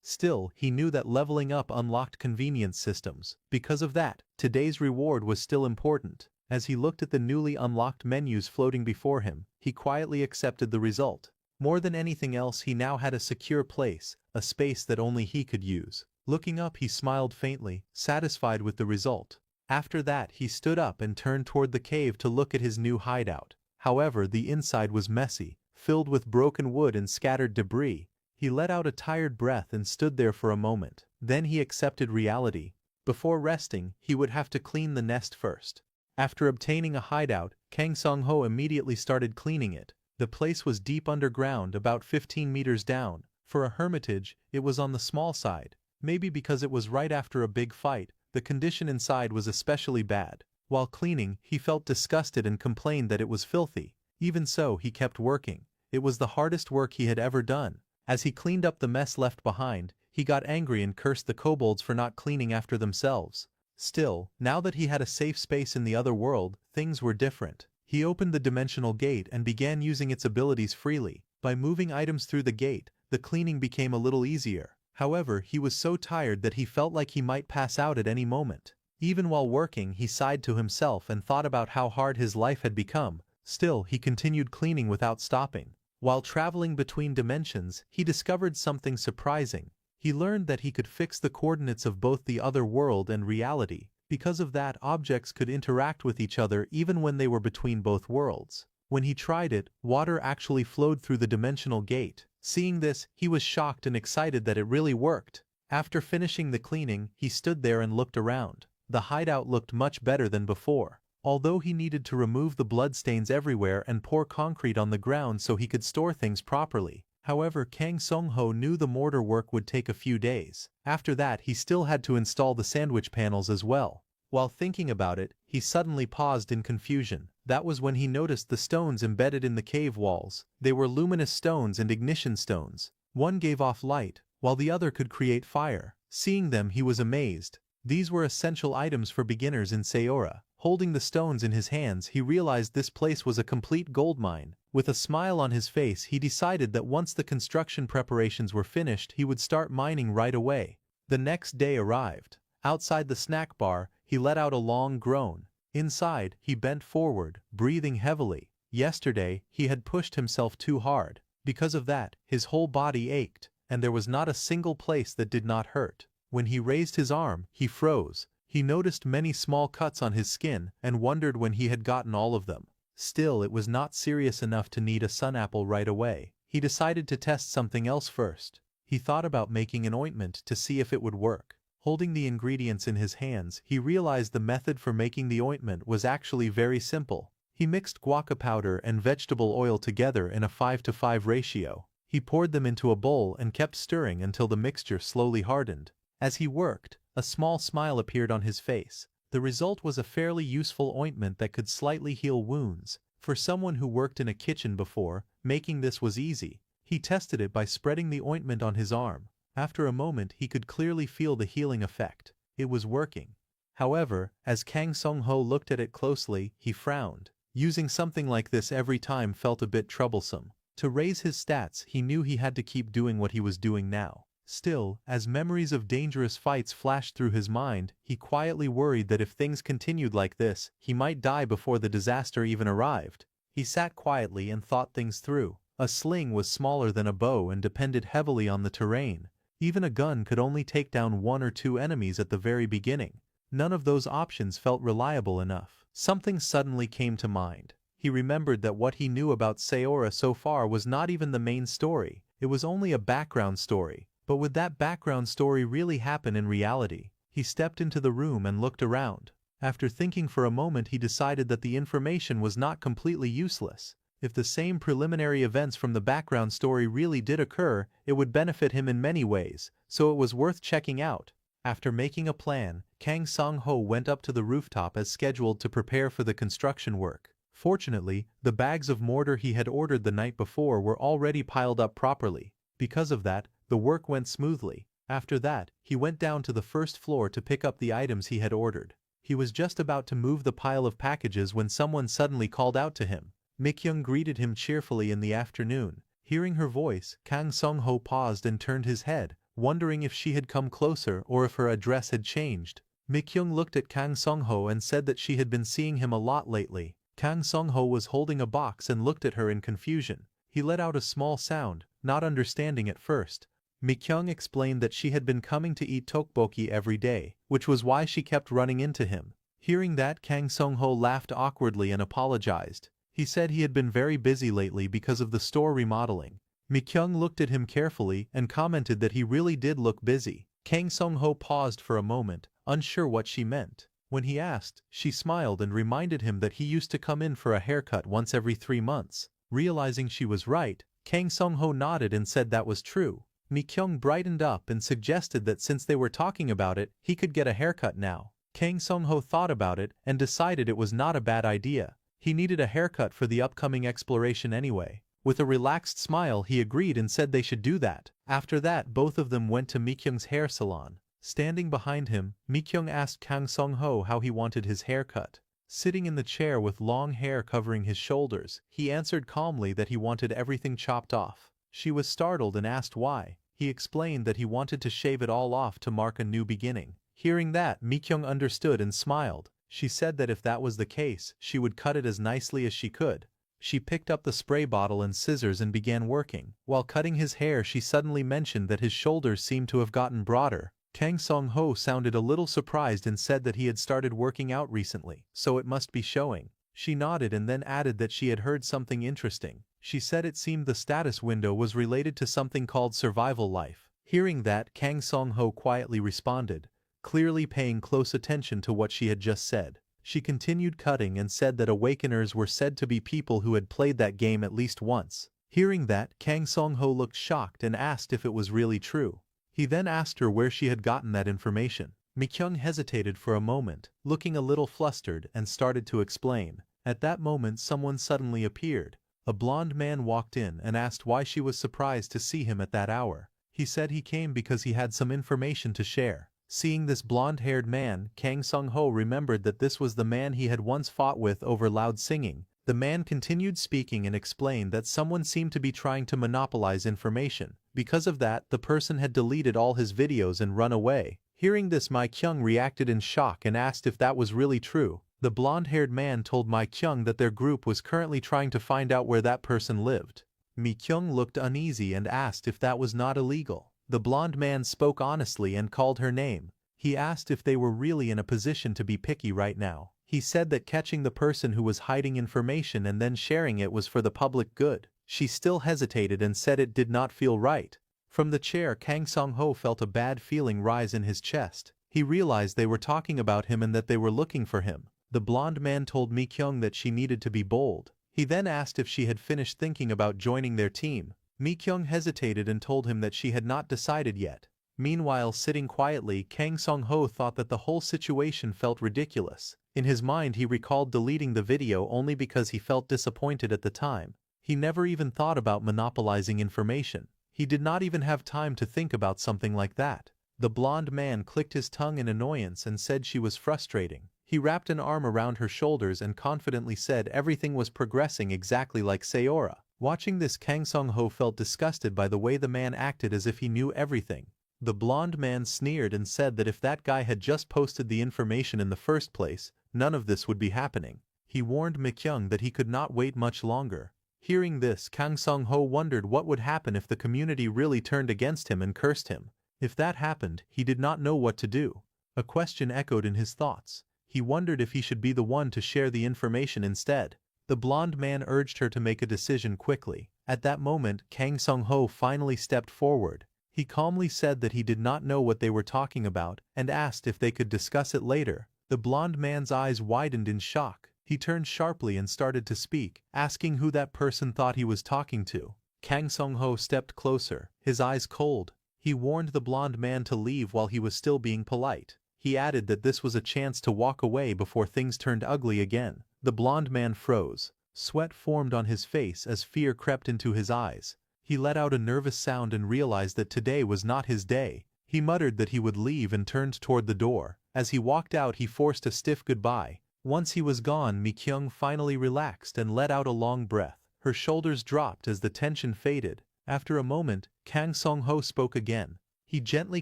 Still, he knew that leveling up unlocked convenience systems. Because of that, today's reward was still important. As he looked at the newly unlocked menus floating before him, he quietly accepted the result. More than anything else, he now had a secure place, a space that only he could use. Looking up, he smiled faintly, satisfied with the result. After that, he stood up and turned toward the cave to look at his new hideout. However, the inside was messy, filled with broken wood and scattered debris. He let out a tired breath and stood there for a moment. Then he accepted reality. Before resting, he would have to clean the nest first. After obtaining a hideout, Kang Seong-ho immediately started cleaning it. The place was deep underground, about 15 meters down. For a hermitage, it was on the small side. Maybe because it was right after a big fight, the condition inside was especially bad. While cleaning, he felt disgusted and complained that it was filthy. Even so, he kept working. It was the hardest work he had ever done. As he cleaned up the mess left behind, he got angry and cursed the kobolds for not cleaning after themselves. Still, now that he had a safe space in the other world, things were different. He opened the dimensional gate and began using its abilities freely. By moving items through the gate, the cleaning became a little easier. However, he was so tired that he felt like he might pass out at any moment. Even while working, he sighed to himself and thought about how hard his life had become. Still, he continued cleaning without stopping. While traveling between dimensions, he discovered something surprising. He learned that he could fix the coordinates of both the other world and reality. Because of that, objects could interact with each other even when they were between both worlds. When he tried it, water actually flowed through the dimensional gate. Seeing this, he was shocked and excited that it really worked. After finishing the cleaning, he stood there and looked around. The hideout looked much better than before. Although he needed to remove the bloodstains everywhere and pour concrete on the ground so he could store things properly. However, Kang Seong-ho knew the mortar work would take a few days. After that, he still had to install the sandwich panels as well. While thinking about it, he suddenly paused in confusion. That was when he noticed the stones embedded in the cave walls. They were luminous stones and ignition stones. One gave off light, while the other could create fire. Seeing them, he was amazed. These were essential items for beginners in Sayora. Holding the stones in his hands, he realized this place was a complete gold mine. With a smile on his face, he decided that once the construction preparations were finished, he would start mining right away. The next day arrived. Outside the snack bar, he let out a long groan. Inside, he bent forward, breathing heavily. Yesterday, he had pushed himself too hard. Because of that, his whole body ached, and there was not a single place that did not hurt. When he raised his arm, he froze. He noticed many small cuts on his skin and wondered when he had gotten all of them. Still, it was not serious enough to need a sun apple right away. He decided to test something else first. He thought about making an ointment to see if it would work. Holding the ingredients in his hands, he realized the method for making the ointment was actually very simple. He mixed guaca powder and vegetable oil together in a 5:5 ratio. He poured them into a bowl and kept stirring until the mixture slowly hardened. As he worked, a small smile appeared on his face. The result was a fairly useful ointment that could slightly heal wounds. For someone who worked in a kitchen before, making this was easy. He tested it by spreading the ointment on his arm. After a moment, he could clearly feel the healing effect. It was working. However, as Kang Sung-ho looked at it closely, he frowned. Using something like this every time felt a bit troublesome. To raise his stats, he knew he had to keep doing what he was doing now. Still, as memories of dangerous fights flashed through his mind, he quietly worried that if things continued like this, he might die before the disaster even arrived. He sat quietly and thought things through. A sling was smaller than a bow and depended heavily on the terrain. Even a gun could only take down 1 or 2 enemies at the very beginning. None of those options felt reliable enough. Something suddenly came to mind. He remembered that what he knew about Sayora so far was not even the main story. It was only a background story. But would that background story really happen in reality? He stepped into the room and looked around. After thinking for a moment, he decided that the information was not completely useless. If the same preliminary events from the background story really did occur, it would benefit him in many ways, so it was worth checking out. After making a plan, Kang Sung-ho went up to the rooftop as scheduled to prepare for the construction work. Fortunately, the bags of mortar he had ordered the night before were already piled up properly. Because of that, the work went smoothly. After that, he went down to the first floor to pick up the items he had ordered. He was just about to move the pile of packages when someone suddenly called out to him. Mi-kyung greeted him cheerfully in the afternoon. Hearing her voice, Kang Sung-ho paused and turned his head, wondering if she had come closer or if her address had changed. Mi-kyung looked at Kang Sung-ho and said that she had been seeing him a lot lately. Kang Sung-ho was holding a box and looked at her in confusion. He let out a small sound, not understanding at first. Mi-kyung explained that she had been coming to eat tteokbokki every day, which was why she kept running into him. Hearing that, Kang Sung-ho laughed awkwardly and apologized. He said he had been very busy lately because of the store remodeling. Mi-kyung looked at him carefully and commented that he really did look busy. Kang Sung-ho paused for a moment, unsure what she meant. When he asked, she smiled and reminded him that he used to come in for a haircut once every 3 months. Realizing she was right, Kang Sung-ho nodded and said that was true. Mi-kyung brightened up and suggested that since they were talking about it, he could get a haircut now. Kang Sung-ho thought about it and decided it was not a bad idea. He needed a haircut for the upcoming exploration anyway. With a relaxed smile, he agreed and said they should do that. After that, both of them went to Mi-kyung's hair salon. Standing behind him, Mi-kyung asked Kang Sung-ho how he wanted his haircut. Sitting in the chair with long hair covering his shoulders, he answered calmly that he wanted everything chopped off. She was startled and asked why. He explained that he wanted to shave it all off to mark a new beginning. Hearing that, Mi-kyung understood and smiled. She said that if that was the case, she would cut it as nicely as she could. She picked up the spray bottle and scissors and began working. While cutting his hair, she suddenly mentioned that his shoulders seemed to have gotten broader. Kang Sung-ho sounded a little surprised and said that he had started working out recently, so it must be showing. She nodded and then added that she had heard something interesting. She said it seemed the status window was related to something called survival life. Hearing that, Kang Sung-ho quietly responded, clearly paying close attention to what she had just said. She continued cutting and said that awakeners were said to be people who had played that game at least once. Hearing that, Kang Sung-ho looked shocked and asked if it was really true. He then asked her where she had gotten that information. Mi-kyung hesitated for a moment, looking a little flustered, and started to explain. At that moment, someone suddenly appeared. A blond man walked in and asked why she was surprised to see him at that hour. He said he came because he had some information to share. Seeing this blonde-haired man, Kang Sung-ho remembered that this was the man he had once fought with over loud singing. The man continued speaking and explained that someone seemed to be trying to monopolize information. Because of that, the person had deleted all his videos and run away. Hearing this, Mi-kyung reacted in shock and asked if that was really true. The blonde-haired man told Mi Kyung that their group was currently trying to find out where that person lived. Mi Kyung looked uneasy and asked if that was not illegal. The blonde man spoke honestly and called her name. He asked if they were really in a position to be picky right now. He said that catching the person who was hiding information and then sharing it was for the public good. She still hesitated and said it did not feel right. From the chair, Kang Song-ho felt a bad feeling rise in his chest. He realized they were talking about him and that they were looking for him. The blonde man told Mi Kyung that she needed to be bold. He then asked if she had finished thinking about joining their team. Mi Kyung hesitated and told him that she had not decided yet. Meanwhile, sitting quietly, Kang Song-ho thought that the whole situation felt ridiculous. In his mind, he recalled deleting the video only because he felt disappointed at the time. He never even thought about monopolizing information. He did not even have time to think about something like that. The blonde man clicked his tongue in annoyance and said she was frustrating. He wrapped an arm around her shoulders and confidently said everything was progressing exactly like Seora. Watching this, Kang Song-ho felt disgusted by the way the man acted as if he knew everything. The blonde man sneered and said that if that guy had just posted the information in the first place, none of this would be happening. He warned Mi Kyung that he could not wait much longer. Hearing this, Kang Song-ho wondered what would happen if the community really turned against him and cursed him. If that happened, he did not know what to do. A question echoed in his thoughts. He wondered if he should be the one to share the information instead. The blonde man urged her to make a decision quickly. At that moment, Kang Song-ho finally stepped forward. He calmly said that he did not know what they were talking about and asked if they could discuss it later. The blonde man's eyes widened in shock. He turned sharply and started to speak, asking who that person thought he was talking to. Kang Song-ho stepped closer, his eyes cold. He warned the blonde man to leave while he was still being polite. He added that this was a chance to walk away before things turned ugly again. The blonde man froze. Sweat formed on his face as fear crept into his eyes. He let out a nervous sound and realized that today was not his day. He muttered that he would leave and turned toward the door. As he walked out, he forced a stiff goodbye. Once he was gone, Mi Kyung finally relaxed and let out a long breath. Her shoulders dropped as the tension faded. After a moment, Kang Song-ho spoke again. He gently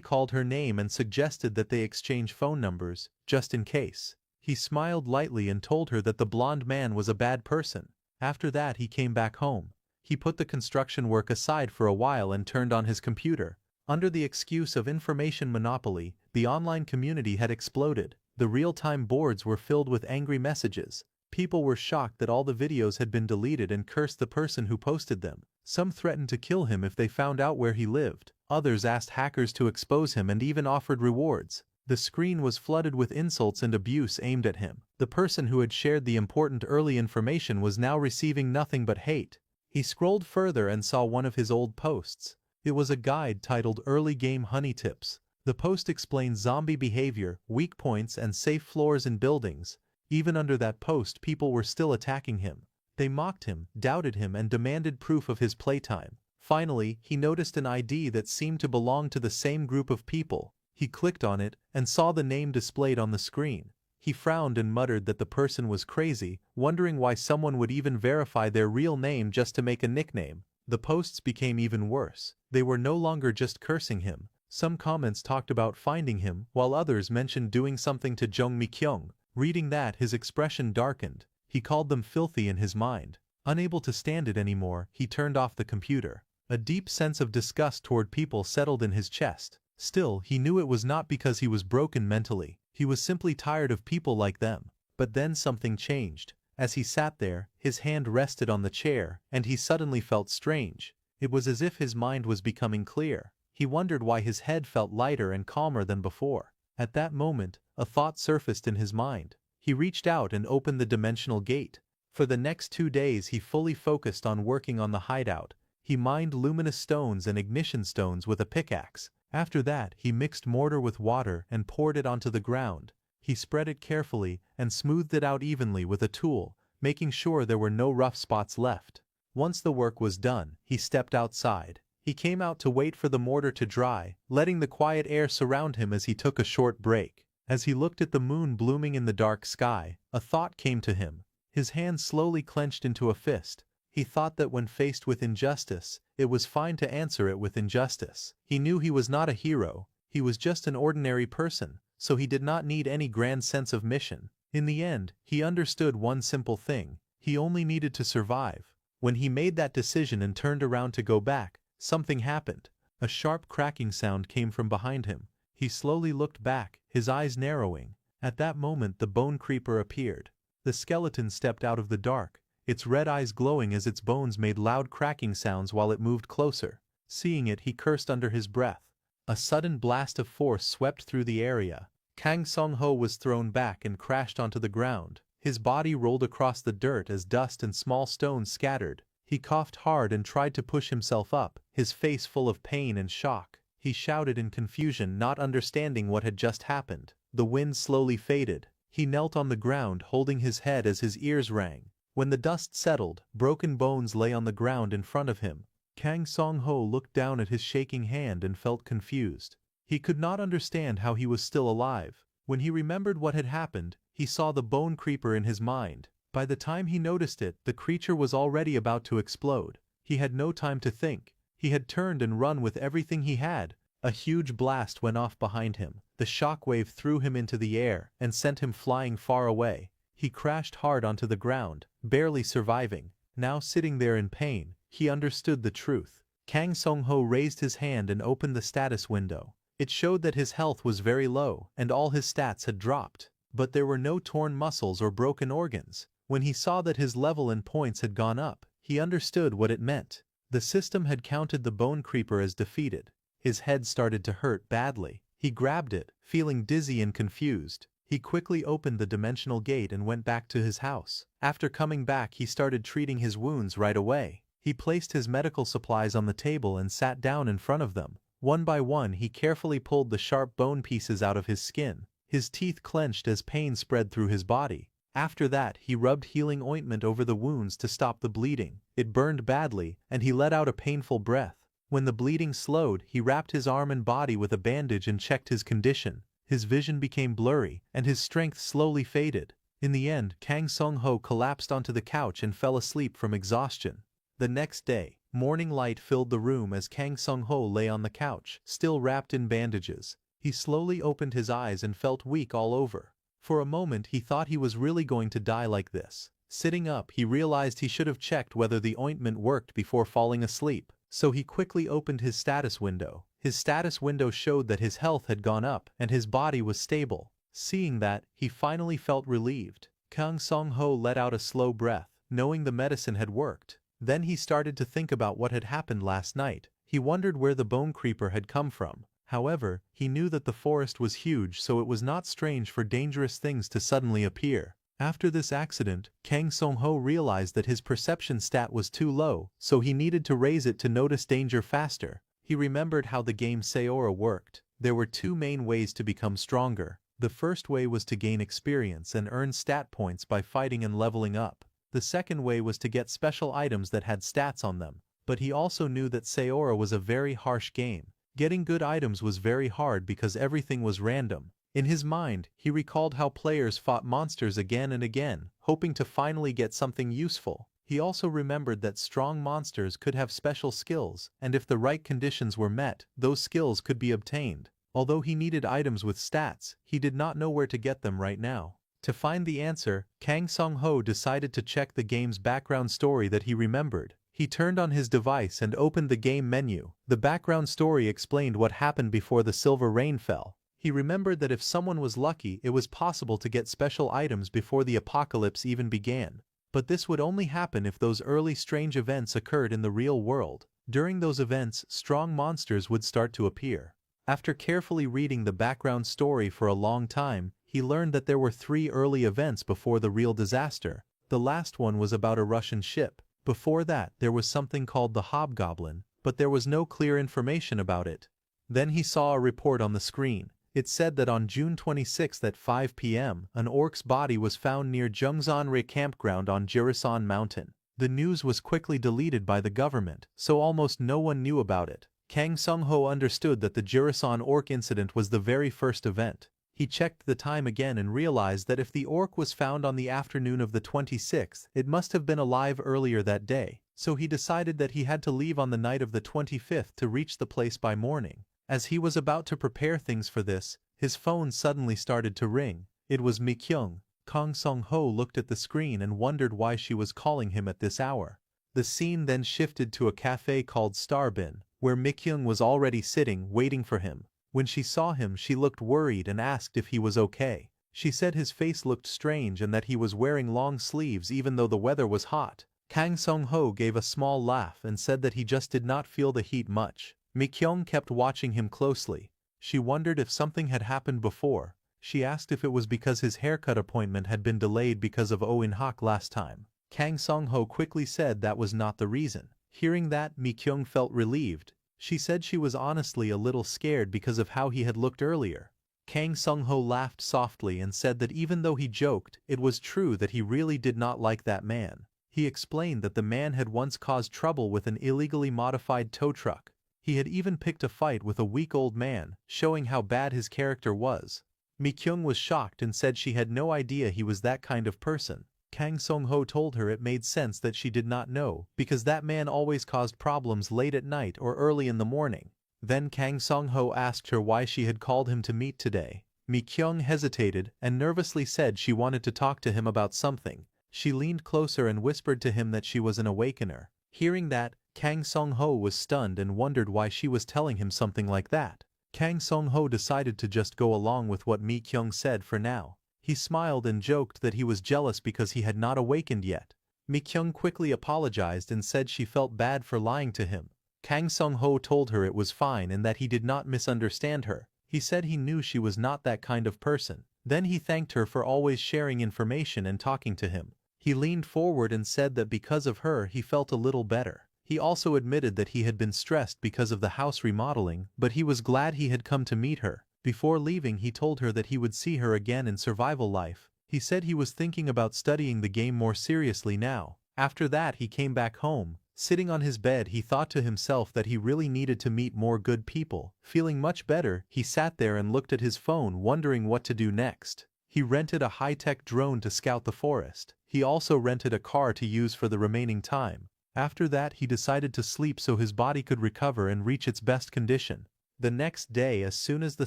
called her name and suggested that they exchange phone numbers, just in case. He smiled lightly and told her that the blonde man was a bad person. After that, he came back home. He put the construction work aside for a while and turned on his computer. Under the excuse of information monopoly, the online community had exploded. The real-time boards were filled with angry messages. People were shocked that all the videos had been deleted and cursed the person who posted them. Some threatened to kill him if they found out where he lived. Others asked hackers to expose him and even offered rewards. The screen was flooded with insults and abuse aimed at him. The person who had shared the important early information was now receiving nothing but hate. He scrolled further and saw one of his old posts. It was a guide titled Early Game Honey Tips. The post explained zombie behavior, weak points, and safe floors in buildings. Even under that post, people were still attacking him. They mocked him, doubted him, and demanded proof of his playtime. Finally, he noticed an ID that seemed to belong to the same group of people. He clicked on it and saw the name displayed on the screen. He frowned and muttered that the person was crazy, wondering why someone would even verify their real name just to make a nickname. The posts became even worse. They were no longer just cursing him. Some comments talked about finding him, while others mentioned doing something to Jung Mi Kyung. Reading that, his expression darkened. He called them filthy in his mind. Unable to stand it anymore, he turned off the computer. A deep sense of disgust toward people settled in his chest. Still, he knew it was not because he was broken mentally. He was simply tired of people like them. But then something changed. As he sat there, his hand rested on the chair, and he suddenly felt strange. It was as if his mind was becoming clear. He wondered why his head felt lighter and calmer than before. At that moment, a thought surfaced in his mind. He reached out and opened the dimensional gate. For the next 2 days, he fully focused on working on the hideout. He mined luminous stones and ignition stones with a pickaxe. After that, he mixed mortar with water and poured it onto the ground. He spread it carefully and smoothed it out evenly with a tool, making sure there were no rough spots left. Once the work was done, he stepped outside. He came out to wait for the mortar to dry, letting the quiet air surround him as he took a short break. As he looked at the moon blooming in the dark sky, a thought came to him. His hand slowly clenched into a fist. He thought that when faced with injustice, it was fine to answer it with injustice. He knew he was not a hero. He was just an ordinary person, so he did not need any grand sense of mission. In the end, he understood one simple thing: he only needed to survive. When he made that decision and turned around to go back, something happened. A sharp cracking sound came from behind him. He slowly looked back, his eyes narrowing. At that moment the bone creeper appeared. The skeleton stepped out of the dark, its red eyes glowing as its bones made loud cracking sounds while it moved closer. Seeing it, he cursed under his breath. A sudden blast of force swept through the area. Kang Song-ho was thrown back and crashed onto the ground. His body rolled across the dirt as dust and small stones scattered. He coughed hard and tried to push himself up, his face full of pain and shock. He shouted in confusion, not understanding what had just happened. The wind slowly faded. He knelt on the ground, holding his head as his ears rang. When the dust settled, broken bones lay on the ground in front of him. Kang Song-ho looked down at his shaking hand and felt confused. He could not understand how he was still alive. When he remembered what had happened, he saw the bone creeper in his mind. By the time he noticed it, the creature was already about to explode. He had no time to think. He had turned and run with everything he had. A huge blast went off behind him. The shockwave threw him into the air and sent him flying far away. He crashed hard onto the ground, barely surviving. Now sitting there in pain, he understood the truth. Kang Song-ho raised his hand and opened the status window. It showed that his health was very low and all his stats had dropped. But there were no torn muscles or broken organs. When he saw that his level and points had gone up, he understood what it meant. The system had counted the bone creeper as defeated. His head started to hurt badly. He grabbed it, feeling dizzy and confused. He quickly opened the dimensional gate and went back to his house. After coming back, he started treating his wounds right away. He placed his medical supplies on the table and sat down in front of them. One by one, he carefully pulled the sharp bone pieces out of his skin. His teeth clenched as pain spread through his body. After that, he rubbed healing ointment over the wounds to stop the bleeding. It burned badly, and he let out a painful breath. When the bleeding slowed, he wrapped his arm and body with a bandage and checked his condition. His vision became blurry, and his strength slowly faded. In the end, Kang Song-ho collapsed onto the couch and fell asleep from exhaustion. The next day, morning light filled the room as Kang Song-ho lay on the couch, still wrapped in bandages. He slowly opened his eyes and felt weak all over. For a moment he thought he was really going to die like this. Sitting up, he realized he should have checked whether the ointment worked before falling asleep. So he quickly opened his status window. His status window showed that his health had gone up and his body was stable. Seeing that, he finally felt relieved. Kang Song-ho let out a slow breath, knowing the medicine had worked. Then he started to think about what had happened last night. He wondered where the bone creeper had come from. However, he knew that the forest was huge, so it was not strange for dangerous things to suddenly appear. After this accident, Kang Song-ho realized that his perception stat was too low, so he needed to raise it to notice danger faster. He remembered how the game Seora worked. There were two main ways to become stronger. The first way was to gain experience and earn stat points by fighting and leveling up. The second way was to get special items that had stats on them. But he also knew that Seora was a very harsh game. Getting good items was very hard because everything was random. In his mind, he recalled how players fought monsters again and again, hoping to finally get something useful. He also remembered that strong monsters could have special skills, and if the right conditions were met, those skills could be obtained. Although he needed items with stats, he did not know where to get them right now. To find the answer, Kang Song-ho decided to check the game's background story that he remembered. He turned on his device and opened the game menu. The background story explained what happened before the silver rain fell. He remembered that if someone was lucky, it was possible to get special items before the apocalypse even began. But this would only happen if those early strange events occurred in the real world. During those events, strong monsters would start to appear. After carefully reading the background story for a long time, he learned that there were 3 early events before the real disaster. The last one was about a Russian ship. Before that, there was something called the Hobgoblin, but there was no clear information about it. Then he saw a report on the screen. It said that on June 26 at 5 p.m., an orc's body was found near Jungsanri campground on Jirisan Mountain. The news was quickly deleted by the government, so almost no one knew about it. Kang Song-ho understood that the Jirisan orc incident was the very first event. He checked the time again and realized that if the orc was found on the afternoon of the 26th, it must have been alive earlier that day. So he decided that he had to leave on the night of the 25th to reach the place by morning. As he was about to prepare things for this, his phone suddenly started to ring. It was Mi-kyung. Kang Sung-ho looked at the screen and wondered why she was calling him at this hour. The scene then shifted to a cafe called Starbin, where Mi-kyung was already sitting, waiting for him. When she saw him, she looked worried and asked if he was okay. She said his face looked strange and that he was wearing long sleeves even though the weather was hot. Kang Sung-ho gave a small laugh and said that he just did not feel the heat much. Mi-kyung kept watching him closely. She wondered if something had happened before. She asked if it was because his haircut appointment had been delayed because of Oh In-hak last time. Kang Sung-ho quickly said that was not the reason. Hearing that, Mi-kyung felt relieved. She said she was honestly a little scared because of how he had looked earlier. Kang Sung-ho laughed softly and said that even though he joked, it was true that he really did not like that man. He explained that the man had once caused trouble with an illegally modified tow truck. He had even picked a fight with a weak old man, showing how bad his character was. Mi-kyung was shocked and said she had no idea he was that kind of person. Kang Sung-ho told her it made sense that she did not know, because that man always caused problems late at night or early in the morning. Then Kang Sung-ho asked her why she had called him to meet today. Mi-kyung hesitated and nervously said she wanted to talk to him about something. She leaned closer and whispered to him that she was an awakener. Hearing that, Kang Sung-ho was stunned and wondered why she was telling him something like that. Kang Sung-ho decided to just go along with what Mi-kyung said for now. He smiled and joked that he was jealous because he had not awakened yet. Mi-kyung quickly apologized and said she felt bad for lying to him. Kang Sung-ho told her it was fine and that he did not misunderstand her. He said he knew she was not that kind of person. Then he thanked her for always sharing information and talking to him. He leaned forward and said that because of her he felt a little better. He also admitted that he had been stressed because of the house remodeling, but he was glad he had come to meet her. Before leaving, he told her that he would see her again in survival life. He said he was thinking about studying the game more seriously now. After that, he came back home. Sitting on his bed, he thought to himself that he really needed to meet more good people. Feeling much better, he sat there and looked at his phone, wondering what to do next. He rented a high-tech drone to scout the forest. He also rented a car to use for the remaining time. After that, he decided to sleep so his body could recover and reach its best condition. The next day, as soon as the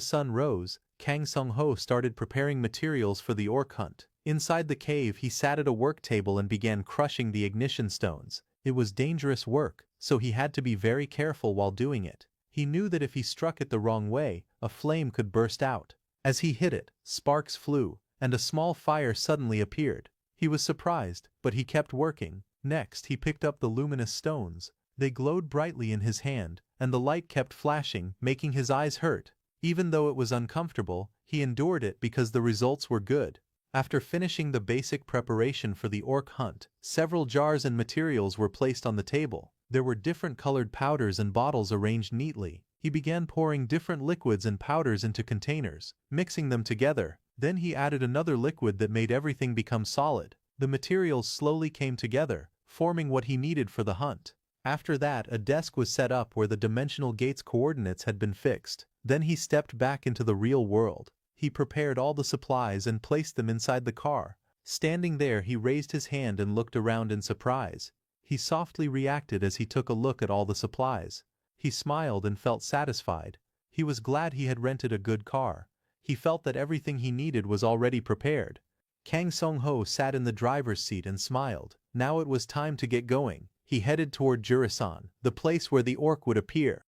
sun rose, Kang Sung-ho started preparing materials for the orc hunt. Inside the cave, he sat at a work table and began crushing the ignition stones. It was dangerous work, so he had to be very careful while doing it. He knew that if he struck it the wrong way, a flame could burst out. As he hit it, sparks flew, and a small fire suddenly appeared. He was surprised, but he kept working. Next, he picked up the luminous stones. They glowed brightly in his hand, and the light kept flashing, making his eyes hurt. Even though it was uncomfortable, he endured it because the results were good. After finishing the basic preparation for the orc hunt, several jars and materials were placed on the table. There were different colored powders and bottles arranged neatly. He began pouring different liquids and powders into containers, mixing them together. Then he added another liquid that made everything become solid. The materials slowly came together, forming what he needed for the hunt. After that, a desk was set up where the dimensional gate's coordinates had been fixed. Then he stepped back into the real world. He prepared all the supplies and placed them inside the car. Standing there, he raised his hand and looked around in surprise. He softly reacted as he took a look at all the supplies. He smiled and felt satisfied. He was glad he had rented a good car. He felt that everything he needed was already prepared. Kang Sung-ho sat in the driver's seat and smiled. Now it was time to get going. He headed toward Jurisan, the place where the orc would appear.